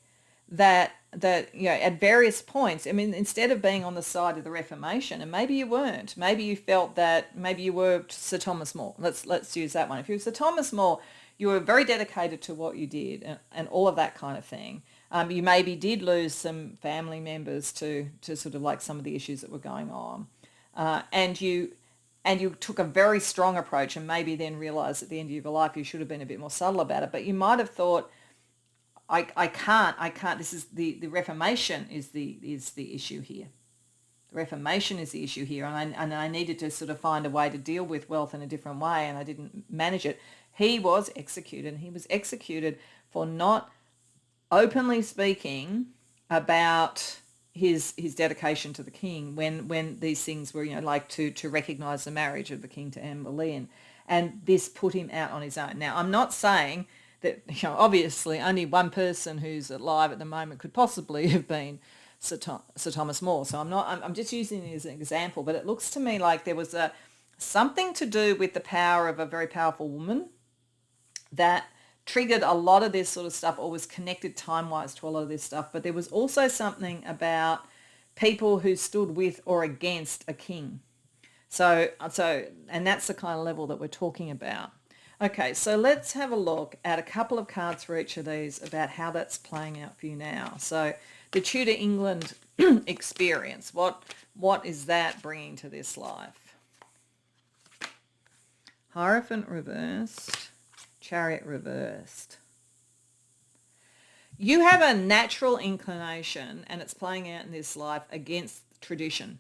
that at various points, I mean, instead of being on the side of the Reformation, and maybe you weren't, maybe you felt that maybe you were Sir Thomas More. Let's use that one. If you were Sir Thomas More, you were very dedicated to what you did and all of that kind of thing. You maybe did lose some family members to sort of like some of the issues that were going on, and you took a very strong approach, and maybe then realised at the end of your life you should have been a bit more subtle about it. But you might have thought, I can't. This is the Reformation is the issue here. The Reformation is the issue here, and I needed to sort of find a way to deal with wealth in a different way, and I didn't manage it. He was executed, and he was executed for not openly speaking about his dedication to the king when these things were, like to recognise the marriage of the king to Anne Boleyn, and this put him out on his own. Now, I'm not saying that, obviously only one person who's alive at the moment could possibly have been Sir Thomas More. So I'm just using it as an example, but it looks to me like there was a something to do with the power of a very powerful woman that triggered a lot of this sort of stuff, or was connected time-wise to a lot of this stuff. But there was also something about people who stood with or against a king. And that's the kind of level that we're talking about. Okay, so let's have a look at a couple of cards for each of these about how that's playing out for you now. So the Tudor England experience, what is that bringing to this life? Hierophant reversed, Chariot reversed. You have a natural inclination, and it's playing out in this life, against tradition.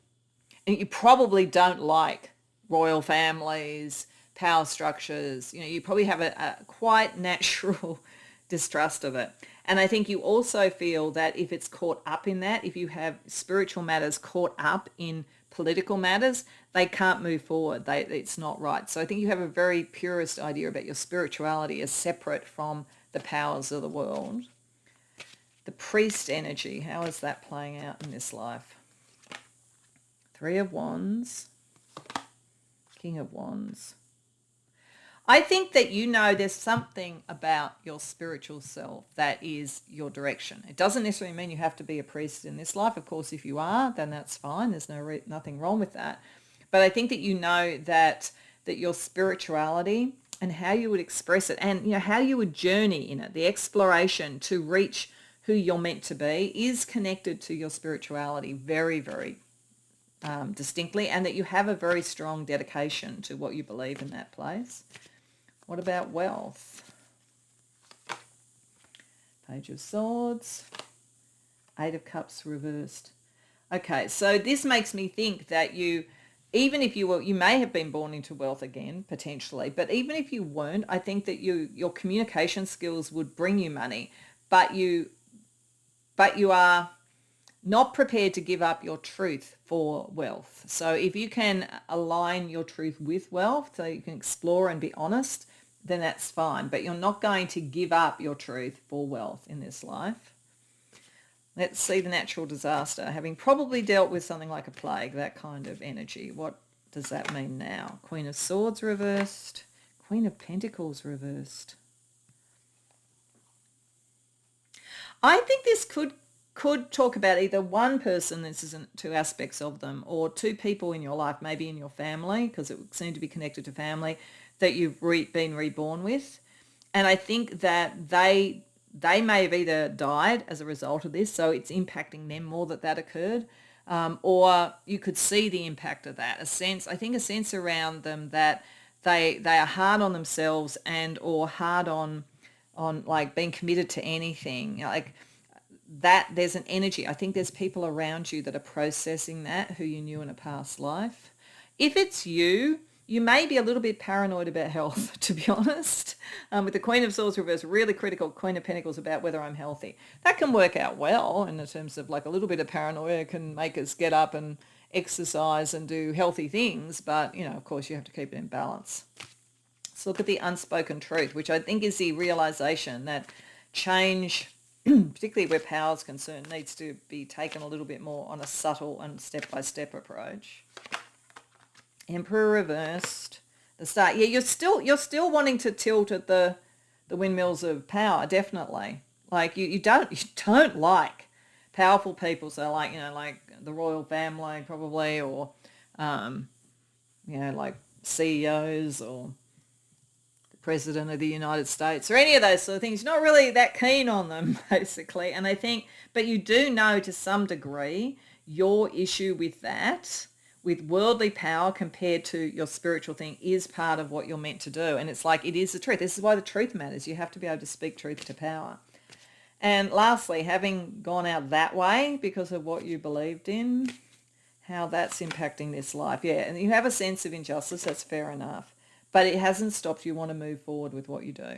And you probably don't like royal families, power structures. You probably have a quite natural distrust of it. And I think you also feel that if it's caught up in that, if you have spiritual matters caught up in political matters, they can't move forward. It's not right. So I think you have a very purist idea about your spirituality as separate from the powers of the world. The priest energy, how is that playing out in this life? Three of Wands, King of Wands. I think that there's something about your spiritual self that is your direction. It doesn't necessarily mean you have to be a priest in this life. Of course, if you are, then that's fine. There's nothing wrong with that. But I think that that your spirituality and how you would express it, and how you would journey in it, the exploration to reach who you're meant to be, is connected to your spirituality very, very distinctly, and that you have a very strong dedication to what you believe in that place. What about wealth? Page of Swords, Eight of Cups reversed. Okay, so this makes me think that even if you may have been born into wealth again, potentially, but even if you weren't, I think that your communication skills would bring you money, but you are not prepared to give up your truth for wealth. So if you can align your truth with wealth, so you can explore and be honest, then that's fine. But you're not going to give up your truth for wealth in this life. Let's see the natural disaster. Having probably dealt with something like a plague, that kind of energy, what does that mean now? Queen of Swords reversed, Queen of Pentacles reversed. I think this could talk about either one person, this isn't two aspects of them, or two people in your life, maybe in your family, because it would seem to be connected to family, that you've been reborn with. And I think that they may have either died as a result of this, so it's impacting them more that occurred, or you could see the impact of that. I think a sense around them that they are hard on themselves or hard on like being committed to anything, like that. There's an energy. I think there's people around you that are processing that, who you knew in a past life. If it's you may be a little bit paranoid about health, to be honest. With the Queen of Swords reversed, really critical, Queen of Pentacles about whether I'm healthy. That can work out well in terms of like a little bit of paranoia can make us get up and exercise and do healthy things. But, of course, you have to keep it in balance. Let's look at the unspoken truth, which I think is the realization that change, particularly where power is concerned, needs to be taken a little bit more on a subtle and step-by-step approach. Emperor reversed. The start. Yeah, you're still wanting to tilt at the windmills of power, definitely. Like you don't like powerful people, so like the royal family probably, or like CEOs or the President of the United States or any of those sort of things. You're not really that keen on them, basically. And I think, but you do know to some degree your issue with that, with worldly power compared to your spiritual thing, is part of what you're meant to do. And it's like, it is the truth. This is why the truth matters. You have to be able to speak truth to power. And lastly, having gone out that way because of what you believed in, how that's impacting this life. Yeah, and you have a sense of injustice, that's fair enough. But it hasn't stopped you want to move forward with what you do.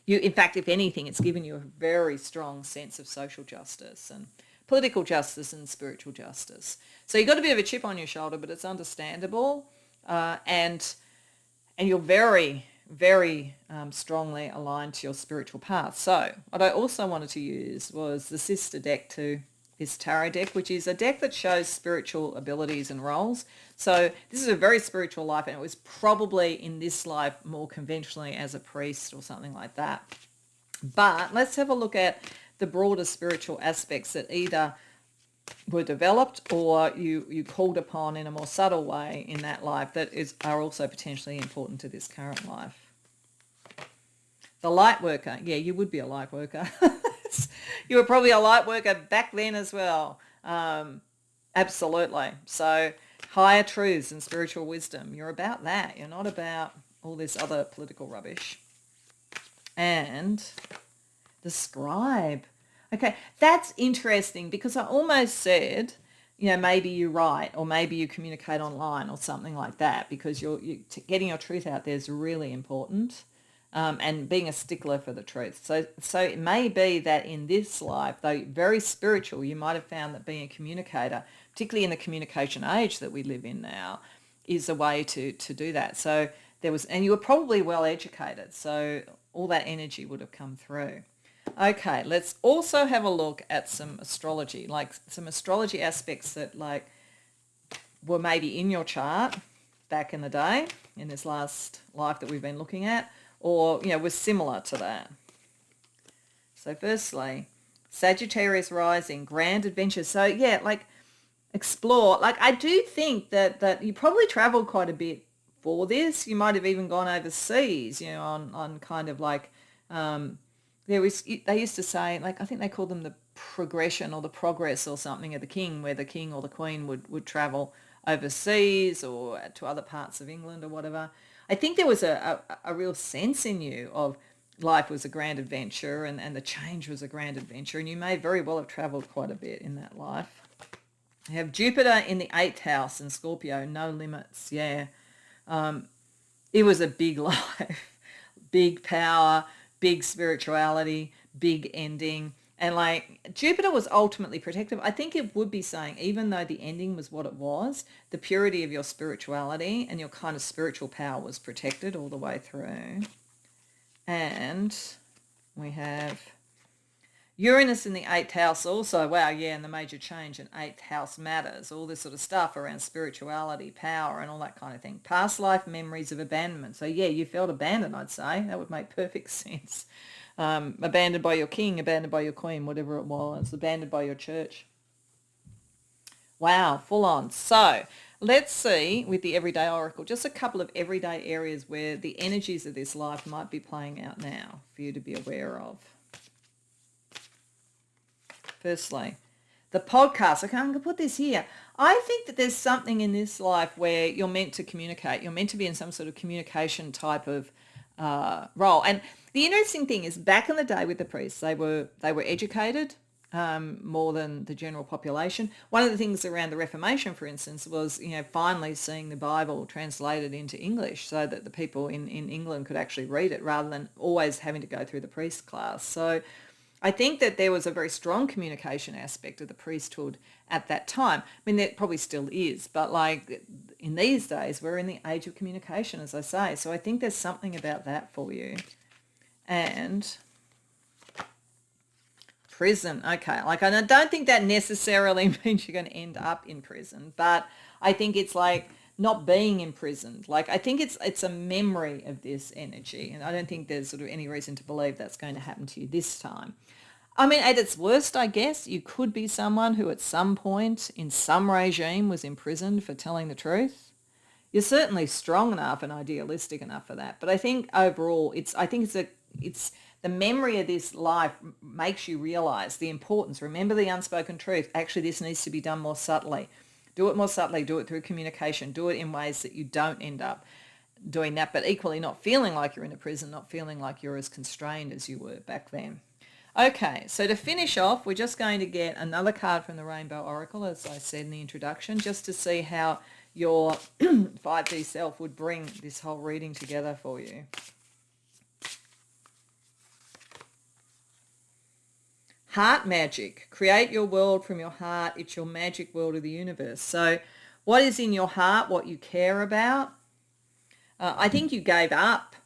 In fact, if anything, it's given you a very strong sense of social justice and political justice and spiritual justice. So you've got a bit of a chip on your shoulder, but it's understandable. And you're very, very strongly aligned to your spiritual path. So what I also wanted to use was the sister deck to this tarot deck, which is a deck that shows spiritual abilities and roles. So this is a very spiritual life, and it was probably in this life more conventionally as a priest or something like that. But let's have a look at the broader spiritual aspects that either were developed or you called upon in a more subtle way in that life that are also potentially important to this current life. The light worker. Yeah, you would be a light worker. You were probably a light worker back then as well. Absolutely. So higher truths and spiritual wisdom. You're about that. You're not about all this other political rubbish. And the scribe. Okay, that's interesting because I almost said, maybe you write or maybe you communicate online or something like that because getting your truth out there is really important. And being a stickler for the truth. So it may be that in this life, though very spiritual, you might have found that being a communicator, particularly in the communication age that we live in now, is a way to do that. So and you were probably well educated, so all that energy would have come through. Okay, let's also have a look at some astrology, like some astrology aspects that were maybe in your chart back in the day, in this last life that we've been looking at, or, was similar to that. So firstly, Sagittarius rising, grand adventures. So yeah, explore. I do think that you probably traveled quite a bit for this. You might have even gone overseas, on kind of they used to say, I think they called them the progression or the progress or something of the king, where the king or the queen would travel overseas or to other parts of England or whatever. I think there was a real sense in you of life was a grand adventure and the change was a grand adventure, and you may very well have travelled quite a bit in that life. You have Jupiter in the 8th house in Scorpio, no limits, yeah. It was a big life, big power, big spirituality, big ending. And Jupiter was ultimately protective. I think it would be saying, even though the ending was what it was, the purity of your spirituality and your kind of spiritual power was protected all the way through. And we have Uranus in the 8th house also. Wow, yeah, and the major change in 8th house matters. All this sort of stuff around spirituality, power, and all that kind of thing. Past life memories of abandonment. So yeah, you felt abandoned, I'd say. That would make perfect sense. Abandoned by your king, abandoned by your queen, whatever it was, abandoned by your church. Wow, full on. So let's see with the everyday oracle, just a couple of everyday areas where the energies of this life might be playing out now for you to be aware of. Firstly, the podcast. Okay, I'm going to put this here. I think that there's something in this life where you're meant to communicate. You're meant to be in some sort of communication type of role. And the interesting thing is, back in the day with the priests, they were educated more than the general population. One of the things around the Reformation, for instance, was finally seeing the Bible translated into English so that the people in England could actually read it rather than always having to go through the priest class. So I think that there was a very strong communication aspect of the priesthood at that time. I mean, there probably still is, but in these days, we're in the age of communication, as I say. So I think there's something about that for you. And prison. Okay, and I don't think that necessarily means you're going to end up in prison, but I think it's not being imprisoned. I think it's a memory of this energy, and I don't think there's sort of any reason to believe that's going to happen to you this time. I mean, at its worst, I guess, you could be someone who at some point in some regime was imprisoned for telling the truth. You're certainly strong enough and idealistic enough for that. But I think overall, it's the memory of this life makes you realize the importance. Remember the unspoken truth. Actually, this needs to be done more subtly. Do it more subtly. Do it through communication. Do it in ways that you don't end up doing that, but equally not feeling like you're in a prison, not feeling like you're as constrained as you were back then. Okay, so to finish off, we're just going to get another card from the Rainbow Oracle, as I said in the introduction, just to see how your 5D self would bring this whole reading together for you. Heart magic. Create your world from your heart. It's your magic world of the universe. So what is in your heart, what you care about? I think you gave up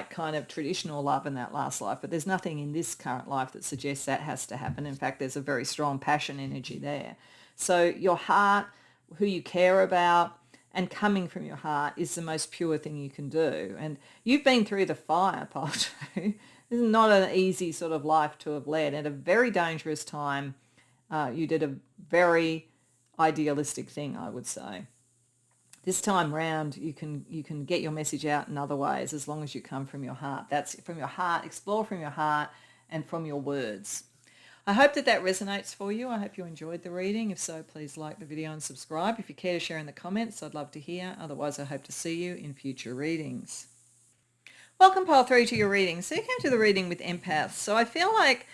kind of traditional love in that last life, but there's nothing in this current life that suggests that has to happen. In fact, there's a very strong passion energy there. So your heart, who you care about, and coming from your heart is the most pure thing you can do. And you've been through the fire, Paul. This is not an easy sort of life to have led. At a very dangerous time, you did a very idealistic thing, I would say. This time round, you can get your message out in other ways as long as you come from your heart. That's from your heart, explore from your heart and from your words. I hope that resonates for you. I hope you enjoyed the reading. If so, please like the video and subscribe. If you care to share in the comments, I'd love to hear. Otherwise, I hope to see you in future readings. Welcome, Pile 3, to your reading. So you came to the reading with empaths. So I feel like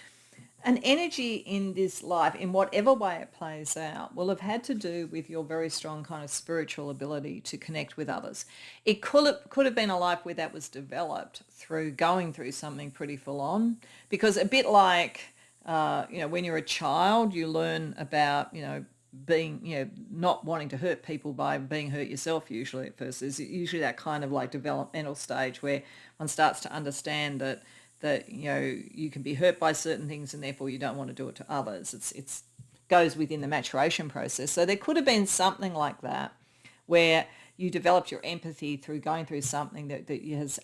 an energy in this life, in whatever way it plays out, will have had to do with your very strong kind of spiritual ability to connect with others. It could have been a life where that was developed through going through something pretty full on, because a bit like, when you're a child, you learn about, being, not wanting to hurt people by being hurt yourself usually at first. There's usually that kind of like developmental stage where one starts to understand that you can be hurt by certain things and therefore you don't want to do it to others. It's goes within the maturation process. So there could have been something like that where you developed your empathy through going through something that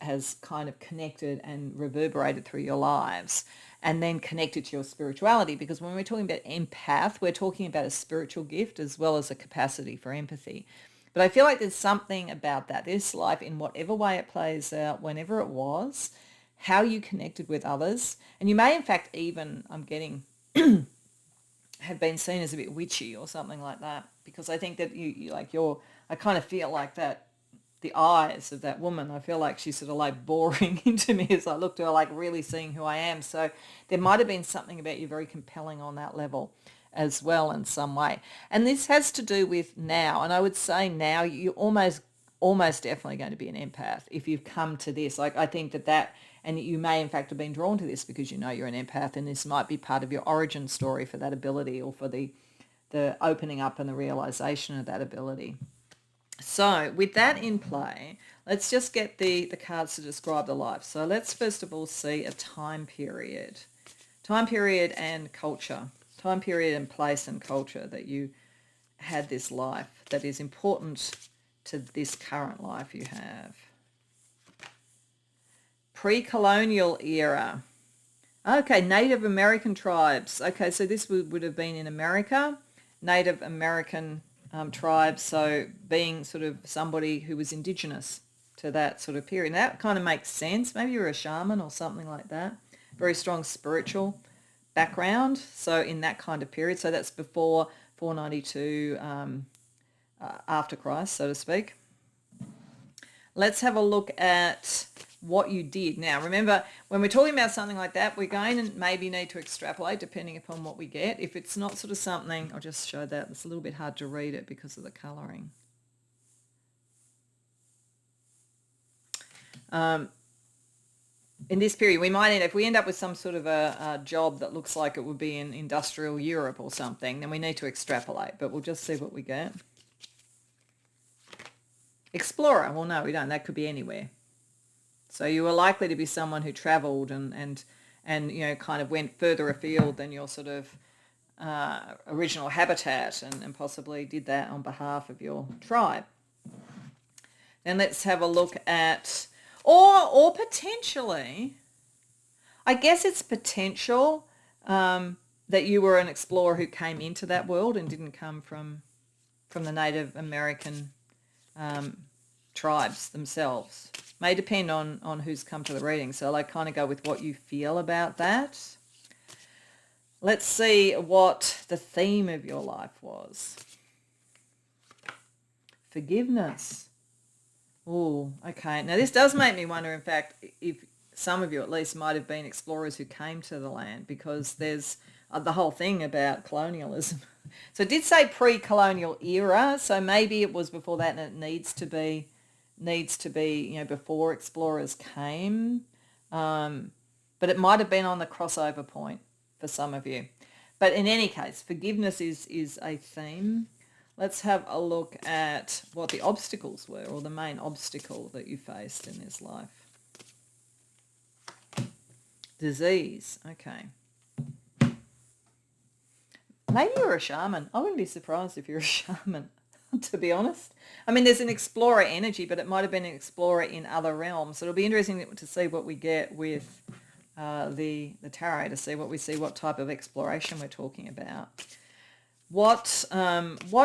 has kind of connected and reverberated through your lives, and then connected to your spirituality. Because when we're talking about empath, we're talking about a spiritual gift as well as a capacity for empathy. But I feel like there's something about that. This life, in whatever way it plays out, whenever it was, how you connected with others. And you may, in fact, even, I'm getting, have been seen as a bit witchy or something like that. Because I think that I kind of feel like that, the eyes of that woman, I feel like she's sort of like boring into me as I look to her, like really seeing who I am. So there might have been something about you very compelling on that level as well in some way. And this has to do with now. And I would say now you're almost definitely going to be an empath if you've come to this. Like, I think that, and you may in fact have been drawn to this because you know you're an empath, and this might be part of your origin story for that ability, or for the opening up and the realization of that ability. So with that in play, let's just get the cards to describe the life. So let's first of all see a time period and culture, time period and place and culture that you had this life that is important to this current life you have. Pre-colonial era. Okay, Native American tribes. Okay, so this would have been in America, Native American tribes, so being sort of somebody who was indigenous to that sort of period. And that kind of makes sense. Maybe you're a shaman or something like that. Very strong spiritual background. So in that kind of period, so that's before 492 after Christ, so to speak. Let's have a look at what you did. Now, remember, when we're talking about something like that, we're going to maybe need to extrapolate depending upon what we get. If it's not sort of something, I'll just show that. It's a little bit hard to read it because of the colouring. In this period, we might if we end up with some sort of a job that looks like it would be in industrial Europe or something, then we need to extrapolate, but we'll just see what we get. Explorer. Well, no, we don't. That could be anywhere. So you were likely to be someone who travelled and kind of went further afield than your sort of original habitat, and possibly did that on behalf of your tribe. Then let's have a look at, or potentially, I guess it's potential that you were an explorer who came into that world and didn't come from the Native American tribes themselves. May depend on who's come to the reading. So I kind of go with what you feel about that. Let's see what the theme of your life was. Forgiveness. Oh, okay. Now this does make me wonder, in fact, if some of you at least might have been explorers who came to the land, because there's the whole thing about colonialism. So it did say pre-colonial era, so maybe it was before that, and it needs to be before explorers came, but it might have been on the crossover point for some of you. But in any case, forgiveness is a theme. Let's have a look at what the obstacles were, or the main obstacle that you faced in this life. Disease. Okay. Maybe you're a shaman. I wouldn't be surprised if you're a shaman. to be honest. I mean, there's an explorer energy, but it might have been an explorer in other realms. So it'll be interesting to see what we get with the tarot, to see what we see, what type of exploration we're talking about. What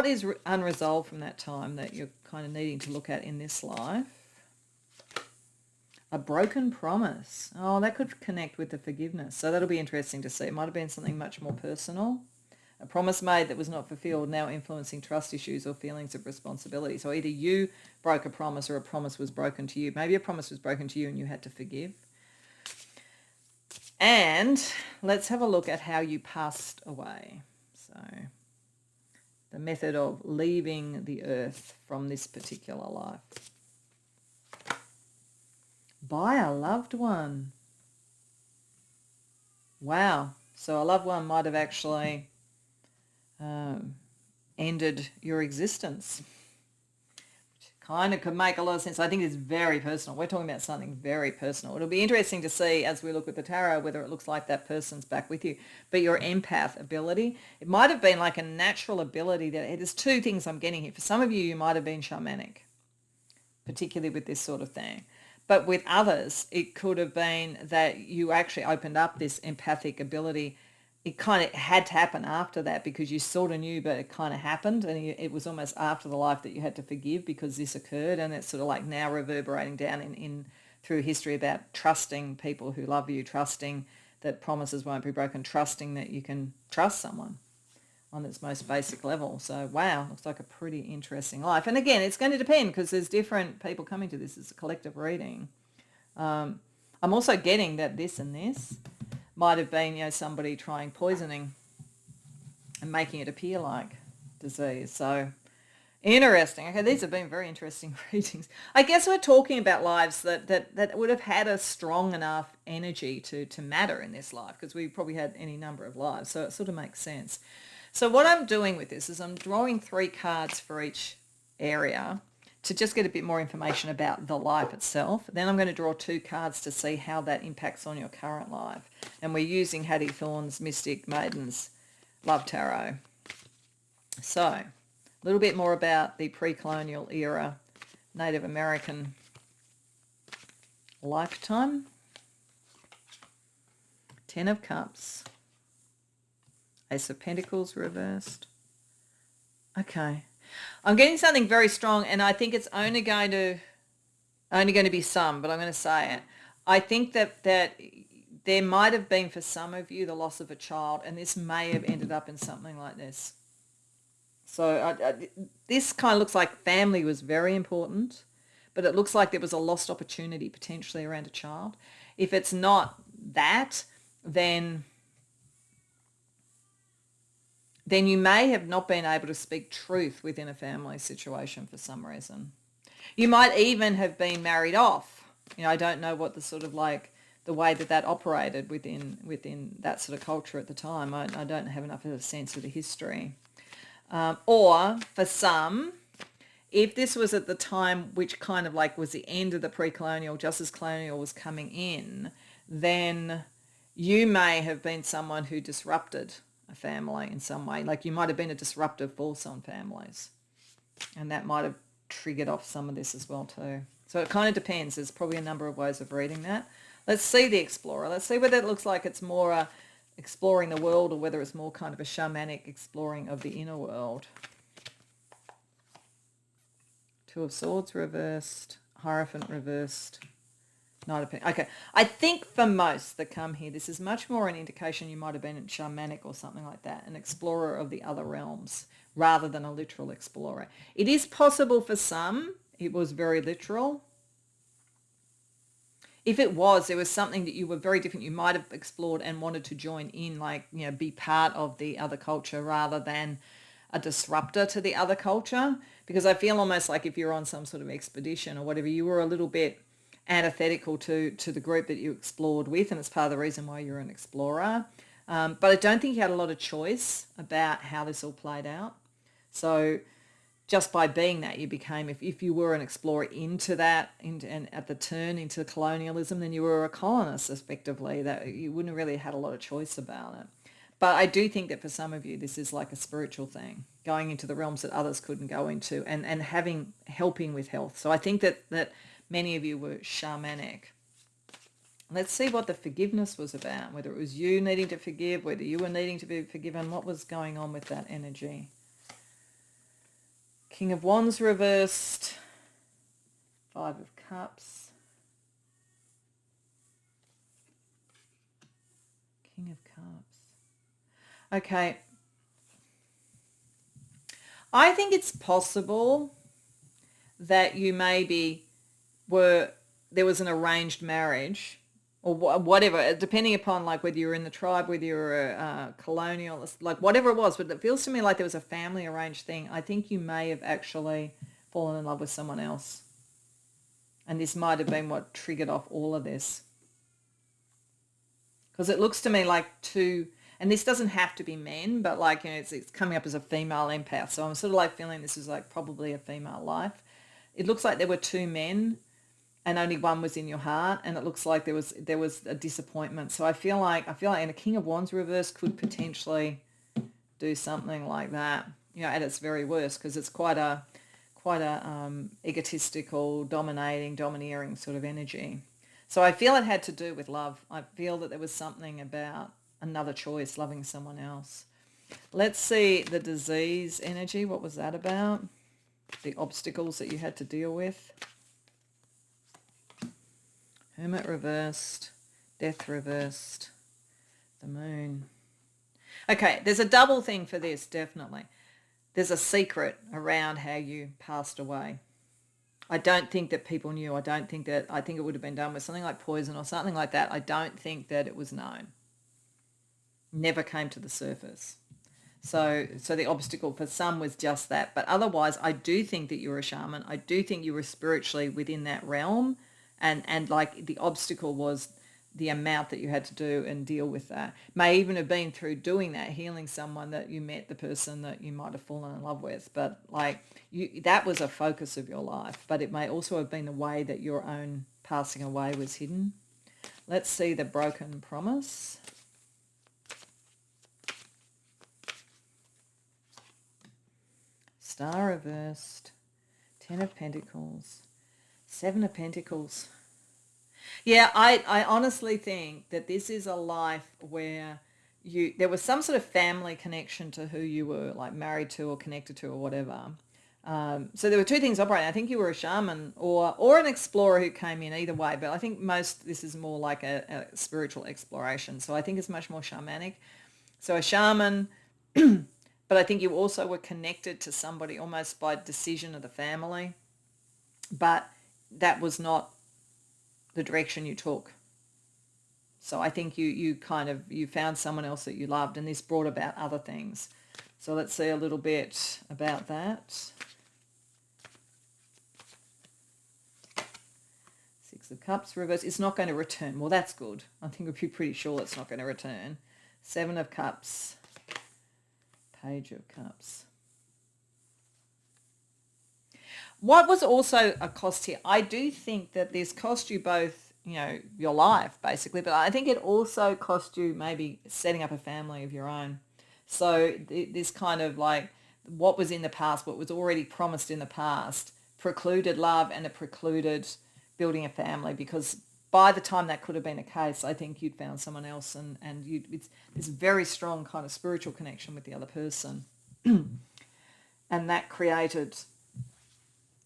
is unresolved from that time that you're kind of needing to look at in this life? A broken promise. Oh, that could connect with the forgiveness. So that'll be interesting to see. It might have been something much more personal. A promise made that was not fulfilled, now influencing trust issues or feelings of responsibility. So either you broke a promise or a promise was broken to you. Maybe a promise was broken to you and you had to forgive. And let's have a look at how you passed away. So the method of leaving the earth from this particular life. By a loved one. Wow. So a loved one might have actually ended your existence. Which kind of could make a lot of sense. I think it's very personal. We're talking about something very personal. It'll be interesting to see as we look at the tarot whether it looks like that person's back with you. But your empath ability, it might have been like a natural ability that there's two things I'm getting here. For some of you, you might have been shamanic, particularly with this sort of thing. But with others, it could have been that you actually opened up this empathic ability. It kind of had to happen after that because you sort of knew, but it kind of happened. And it was almost after the life that you had to forgive because this occurred. And it's sort of like now reverberating down in through history about trusting people who love you, trusting that promises won't be broken, trusting that you can trust someone on its most basic level. So, wow, looks like a pretty interesting life. And again, it's going to depend because there's different people coming to this. It's a collective reading. I'm also getting that this and this might have been, somebody trying poisoning and making it appear like disease. So, interesting. Okay, these have been very interesting readings. I guess we're talking about lives that would have had a strong enough energy to matter in this life because we probably had any number of lives. So it sort of makes sense. So what I'm doing with this is I'm drawing 3 cards for each area to just get a bit more information about the life itself. Then I'm going to draw 2 cards to see how that impacts on your current life. And we're using Hattie Thorne's Mystic Maidens Love Tarot. So a little bit more about the pre-colonial era Native American lifetime. 10 of Cups. Ace of Pentacles reversed. Okay. I'm getting something very strong, and I think it's only going to be some, but I'm going to say it. I think that there might have been for some of you the loss of a child, and this may have ended up in something like this. So this kind of looks like family was very important, but it looks like there was a lost opportunity potentially around a child. If it's not that, then you may have not been able to speak truth within a family situation for some reason. You might even have been married off. I don't know what the sort of like the way that operated within that sort of culture at the time. I don't have enough of a sense of the history. Or for some, if this was at the time which kind of like was the end of the pre-colonial, just as colonial was coming in, then you may have been someone who disrupted a family in some way. Like you might have been a disruptive force on families. And that might have triggered off some of this as well too. So it kind of depends. There's probably a number of ways of reading that. Let's see the explorer. Let's see whether it looks like it's more exploring the world or whether it's more kind of a shamanic exploring of the inner world. 2 of Swords reversed. Hierophant reversed. Knight of Pentacles. Okay, I think for most that come here, this is much more an indication you might have been a shamanic or something like that, an explorer of the other realms, rather than a literal explorer. It is possible for some, it was very literal. If it was, there was something that you were very different, you might have explored and wanted to join in, like, be part of the other culture rather than a disruptor to the other culture. Because I feel almost like if you're on some sort of expedition or whatever, you were a little bit antithetical to the group that you explored with, and it's part of the reason why you're an explorer. But I don't think you had a lot of choice about how this all played out. So just by being that, you became, if you were an explorer into that, and at the turn into colonialism, then you were a colonist, effectively. That you wouldn't have really had a lot of choice about it. But I do think that for some of you, this is like a spiritual thing, going into the realms that others couldn't go into, and helping with health. So I think that many of you were shamanic. Let's see what the forgiveness was about, whether it was you needing to forgive, whether you were needing to be forgiven, what was going on with that energy. King of Wands reversed, Five of Cups, King of Cups. Okay. I think it's possible that you maybe there was an arranged marriage or whatever, depending upon like whether you're in the tribe, whether you're a colonial, like whatever it was. But it feels to me like there was a family arranged thing. I think you may have actually fallen in love with someone else. And this might have been what triggered off all of this. Because it looks to me like two, and this doesn't have to be men, but like, it's coming up as a female empath. So I'm sort of like feeling this is like probably a female life. It looks like there were two men and only one was in your heart, and it looks like there was a disappointment. So I feel like in a King of Wands reverse could potentially do something like that, at its very worst, because it's quite a egotistical, domineering sort of energy. So I feel it had to do with love. I feel that there was something about another choice, loving someone else. Let's see the disease energy. What was that about? The obstacles that you had to deal with. Hermit reversed, Death reversed, the Moon. Okay, there's a double thing for this, definitely. There's a secret around how you passed away. I don't think that people knew. I think it would have been done with something like poison or something like that. I don't think that it was known. Never came to the surface. So the obstacle for some was just that. But otherwise, I do think that you were a shaman. I do think you were spiritually within that realm. And like the obstacle was the amount that you had to do and deal with that. May even have been through doing that, healing someone that you met, the person that you might have fallen in love with. But like that was a focus of your life. But it may also have been the way that your own passing away was hidden. Let's see the broken promise. Star reversed, 10 of Pentacles, 7 of Pentacles. Yeah, I honestly think that this is a life where there was some sort of family connection to who you were like married to or connected to or whatever. So there were two things operating. I think you were a shaman or an explorer who came in, either way. But I think this is more like a spiritual exploration. So I think it's much more shamanic. So a shaman, but I think you also were connected to somebody almost by decision of the family. But that was not the direction you took. So I think you found someone else that you loved, and this brought about other things. So let's see a little bit about that. 6 of Cups reverse. It's not going to return. Well, that's good. I think we'd be pretty sure it's not going to return. 7 of Cups. Page of Cups. What was also a cost here? I do think that this cost you both, your life basically, but I think it also cost you maybe setting up a family of your own. So this kind of like what was in the past, what was already promised in the past, precluded love, and it precluded building a family, because by the time that could have been the case, I think you'd found someone else, and it's this very strong kind of spiritual connection with the other person. And that created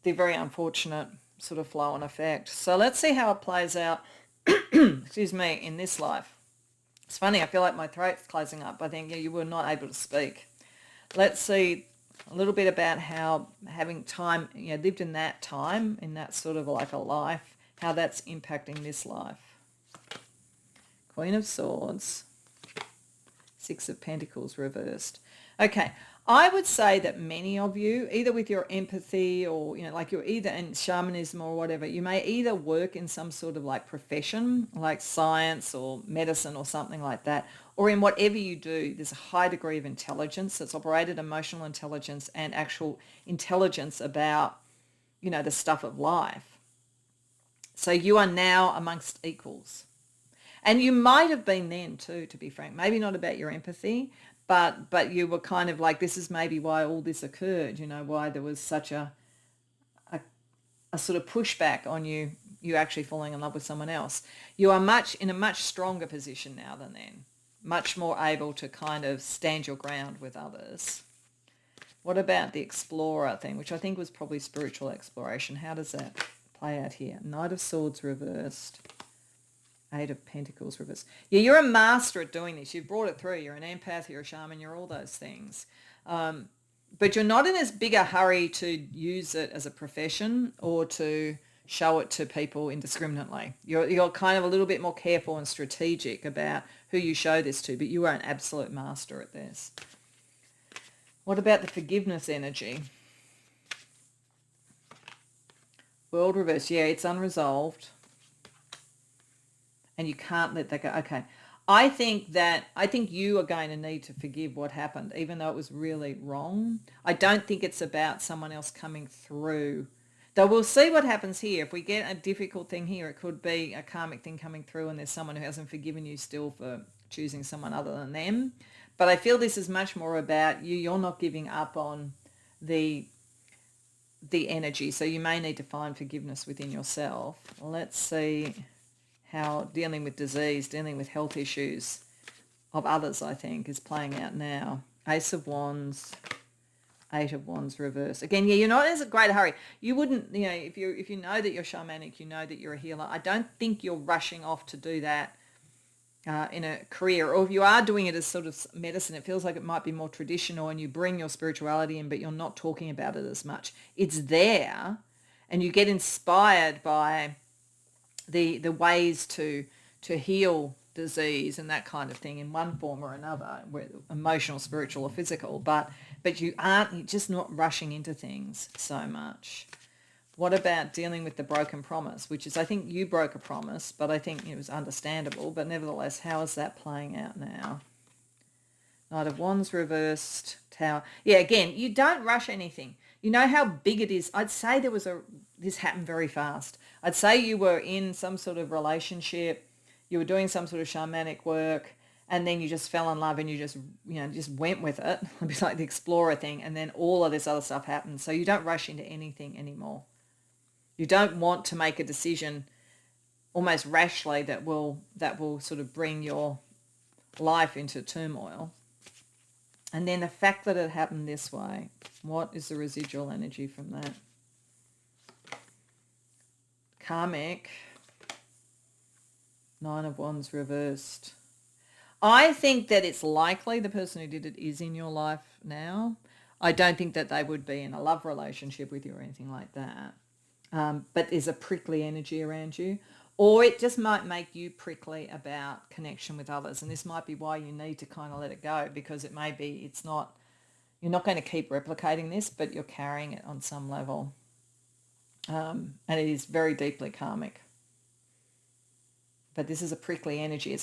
the very unfortunate sort of flow and effect. So let's see how it plays out, excuse me, in this life. It's funny, I feel like my throat's closing up. I think you were not able to speak. Let's see a little bit about how having time, lived in that time, in that sort of like a life, how that's impacting this life. Queen of Swords, 6 of Pentacles reversed. Okay, I would say that many of you, either with your empathy or, like you're either in shamanism or whatever, you may either work in some sort of like profession, like science or medicine or something like that, or in whatever you do, there's a high degree of intelligence that's operated, emotional intelligence and actual intelligence about, the stuff of life. So you are now amongst equals. And you might have been then too, to be frank. Maybe not about your empathy, but you were kind of like, this is maybe why all this occurred, why there was such a, a sort of pushback on you actually falling in love with someone else. You are in a much stronger position now than then, much more able to kind of stand your ground with others. What about the explorer thing, which I think was probably spiritual exploration? How does that play out here? Knight of Swords reversed. Eight of Pentacles reversed. Yeah, you're a master at doing this. You've brought it through. You're an empath, you're a shaman, you're all those things. But you're not in as big a hurry to use it as a profession or to show it to people indiscriminately. You're kind of a little bit more careful and strategic about who you show this to, but you are an absolute master at this. What about the forgiveness energy? World reverse. Yeah, it's unresolved. And you can't let that go. Okay. I think you are going to need to forgive what happened, even though it was really wrong. I don't think it's about someone else coming through. Though we'll see what happens here. If we get a difficult thing here, it could be a karmic thing coming through and there's someone who hasn't forgiven you still for choosing someone other than them. But I feel this is much more about you. You're not giving up on the energy. So you may need to find forgiveness within yourself. Let's see how dealing with disease, dealing with health issues of others, I think, is playing out now. Ace of Wands, Eight of Wands reverse. Again, yeah, you're not in a great hurry. You wouldn't, if you know that you're shamanic, you know that you're a healer. I don't think you're rushing off to do that in a career. Or if you are doing it as sort of medicine, it feels like it might be more traditional and you bring your spirituality in, but you're not talking about it as much. It's there and you get inspired by the ways to heal disease and that kind of thing in one form or another, whether emotional, spiritual or physical, but you're just not rushing into things so much. What about dealing with the broken promise, which is, I think you broke a promise, but I think it was understandable, but nevertheless, how is that playing out now? Knight of Wands reversed, Tower. Yeah, again, you don't rush anything. You know how big it is. I'd say this happened very fast. I'd say you were in some sort of relationship, you were doing some sort of shamanic work, and then you just fell in love and you just went with it. A bit like the explorer thing, and then all of this other stuff happened. So you don't rush into anything anymore. You don't want to make a decision almost rashly that will sort of bring your life into turmoil. And then the fact that it happened this way, what is the residual energy from that? Karmic, Nine of Wands reversed. I think that it's likely the person who did it is in your life now. I don't think that they would be in a love relationship with you or anything like that. But there's a prickly energy around you. Or it just might make you prickly about connection with others. And this might be why you need to kind of let it go, because it may be you're not going to keep replicating this, but you're carrying it on some level. And it is very deeply karmic. But this is a prickly energy.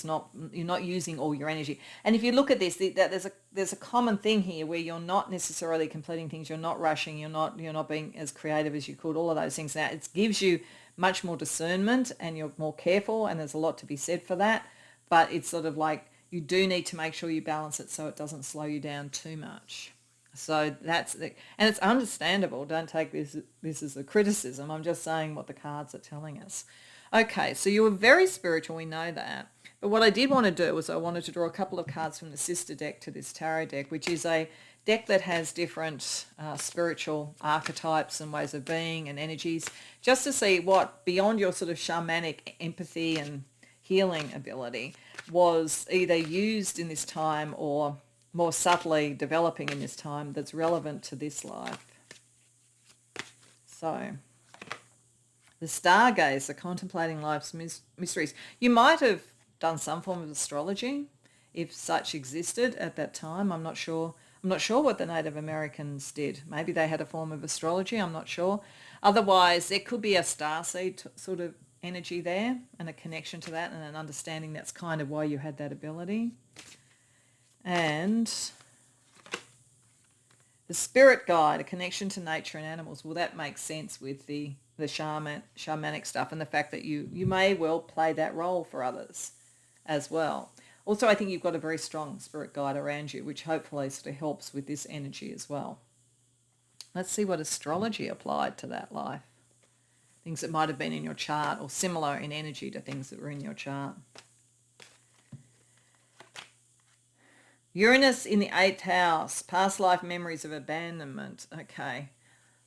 You're not using all your energy. And if you look at this, there's a common thing here where you're not necessarily completing things. You're not rushing. You're not being as creative as you could. All of those things. Now it gives you much more discernment, and you're more careful. And there's a lot to be said for that. But it's sort of like you do need to make sure you balance it so it doesn't slow you down too much. So and it's understandable. Don't take this as a criticism. I'm just saying what the cards are telling us. Okay, so you were very spiritual, we know that. But what I did want to do was I wanted to draw a couple of cards from the sister deck to this tarot deck, which is a deck that has different spiritual archetypes and ways of being and energies, just to see what, beyond your sort of shamanic empathy and healing ability, was either used in this time or more subtly developing in this time that's relevant to this life. So the stargazer, contemplating life's mysteries. You might have done some form of astrology, if such existed at that time. I'm not sure what the Native Americans did. Maybe they had a form of astrology. I'm not sure. Otherwise, there could be a starseed sort of energy there and a connection to that and an understanding that's kind of why you had that ability. And the spirit guide, a connection to nature and animals. Well, that makes sense with the shamanic stuff and the fact that you may well play that role for others. as well. Also, I think you've got a very strong spirit guide around you, which hopefully sort of helps with this energy as well. Let's see what astrology applied to that life. Things that might have been in your chart or similar in energy to things that were in your chart. Uranus in the 8th house, past life memories of abandonment. Okay.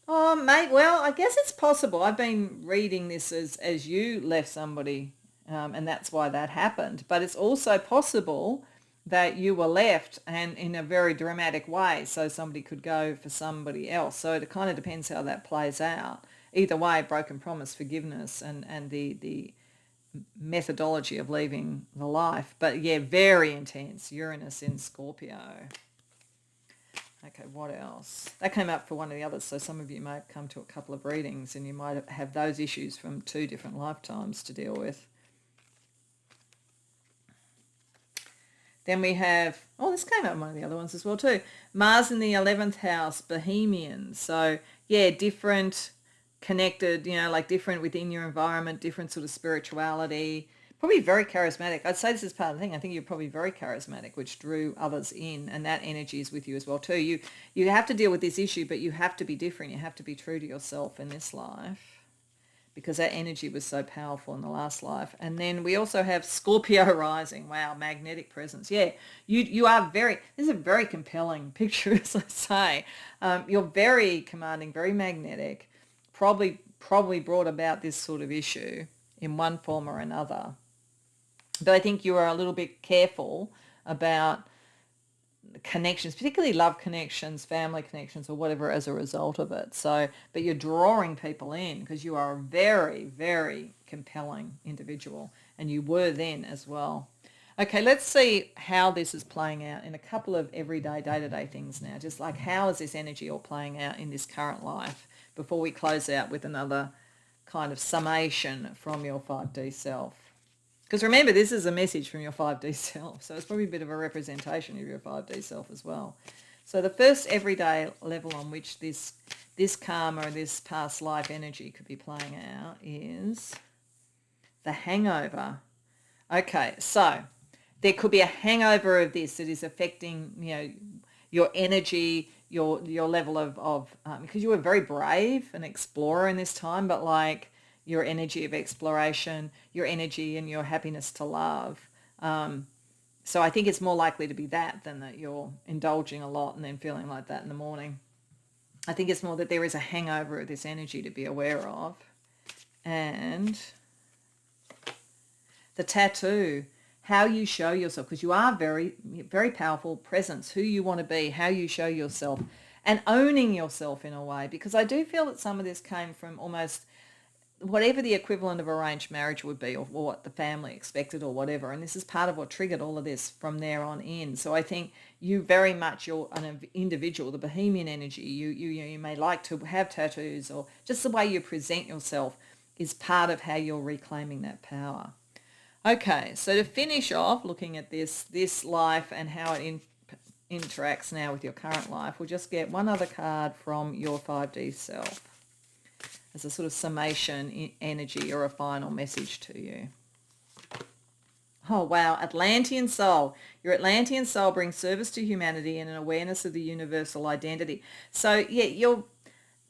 Oh, mate, well, I guess it's possible. I've been reading this as you left somebody, and that's why that happened. But it's also possible that you were left and in a very dramatic way, so somebody could go for somebody else. So it kind of depends how that plays out. Either way, broken promise, forgiveness, and the methodology of leaving the life. But yeah, very intense. Uranus in Scorpio. Okay, what else? That came up for one of the others, so some of you may have come to a couple of readings and you might have those issues from 2 different lifetimes to deal with. Then we have, this came up in one of the other ones as well too. Mars in the 11th house, Bohemian. So yeah, different, connected, like different within your environment, different sort of spirituality. Probably very charismatic. I'd say this is part of the thing. I think you're probably very charismatic, which drew others in, and that energy is with you as well too. You have to deal with this issue, but you have to be different. You have to be true to yourself in this life because that energy was so powerful in the last life. And then we also have Scorpio rising. Wow, magnetic presence. Yeah, you are this is a very compelling picture, as I say. You're very commanding, very magnetic, probably brought about this sort of issue in one form or another. But I think you are a little bit careful about connections, particularly love connections, family connections, or whatever as a result of it. So, but you're drawing people in because you are a very, very compelling individual, and you were then as well. Okay, let's see how this is playing out in a couple of everyday, day-to-day things now. Just like how is this energy all playing out in this current life before we close out with another kind of summation from your 5D self. Because remember, this is a message from your 5D self, so it's probably a bit of a representation of your 5D self as well. So the first everyday level on which this karma, this past life energy could be playing out is the hangover. Okay, so there could be a hangover of this that is affecting, your energy, your level of because you were very brave and explorer in this time, but like your energy of exploration, your energy and your happiness to love. So I think it's more likely to be that than that you're indulging a lot and then feeling like that in the morning. I think it's more that there is a hangover of this energy to be aware of. And the tattoo, how you show yourself, because you are very, very powerful presence, who you want to be, how you show yourself, and owning yourself in a way, because I do feel that some of this came from almost whatever the equivalent of arranged marriage would be, or what the family expected or whatever. And this is part of what triggered all of this from there on in. So I think you very much, you're an individual, the Bohemian energy. You may like to have tattoos, or just the way you present yourself is part of how you're reclaiming that power. Okay, so to finish off looking at this life and how it interacts now with your current life, we'll just get one other card from your 5D self as a sort of summation energy or a final message to you. Oh, wow. Atlantean soul. Your Atlantean soul brings service to humanity and an awareness of the universal identity. So, yeah,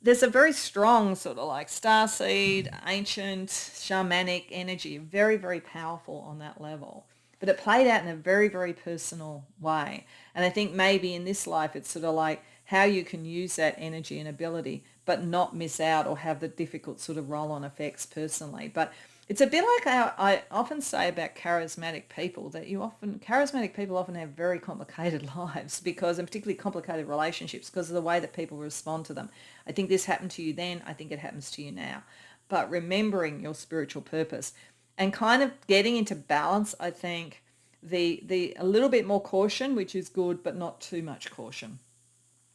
there's a very strong sort of like starseed, ancient, shamanic energy, very, very powerful on that level. But it played out in a very, very personal way. And I think maybe in this life it's sort of like how you can use that energy and ability but not miss out or have the difficult sort of roll-on effects personally. But it's a bit like how I often say about charismatic people, that charismatic people often have very complicated lives because, and particularly complicated relationships because of the way that people respond to them. I think this happened to you then, I think it happens to you now. But remembering your spiritual purpose and kind of getting into balance, I think the a little bit more caution, which is good, but not too much caution,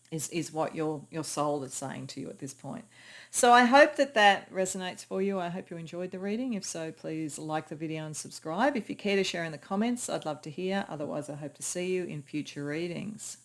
is what your soul is saying to you at this point. So I hope that resonates for you. I hope you enjoyed the reading. If so, please like the video and subscribe. If you care to share in the comments, I'd love to hear. Otherwise, I hope to see you in future readings.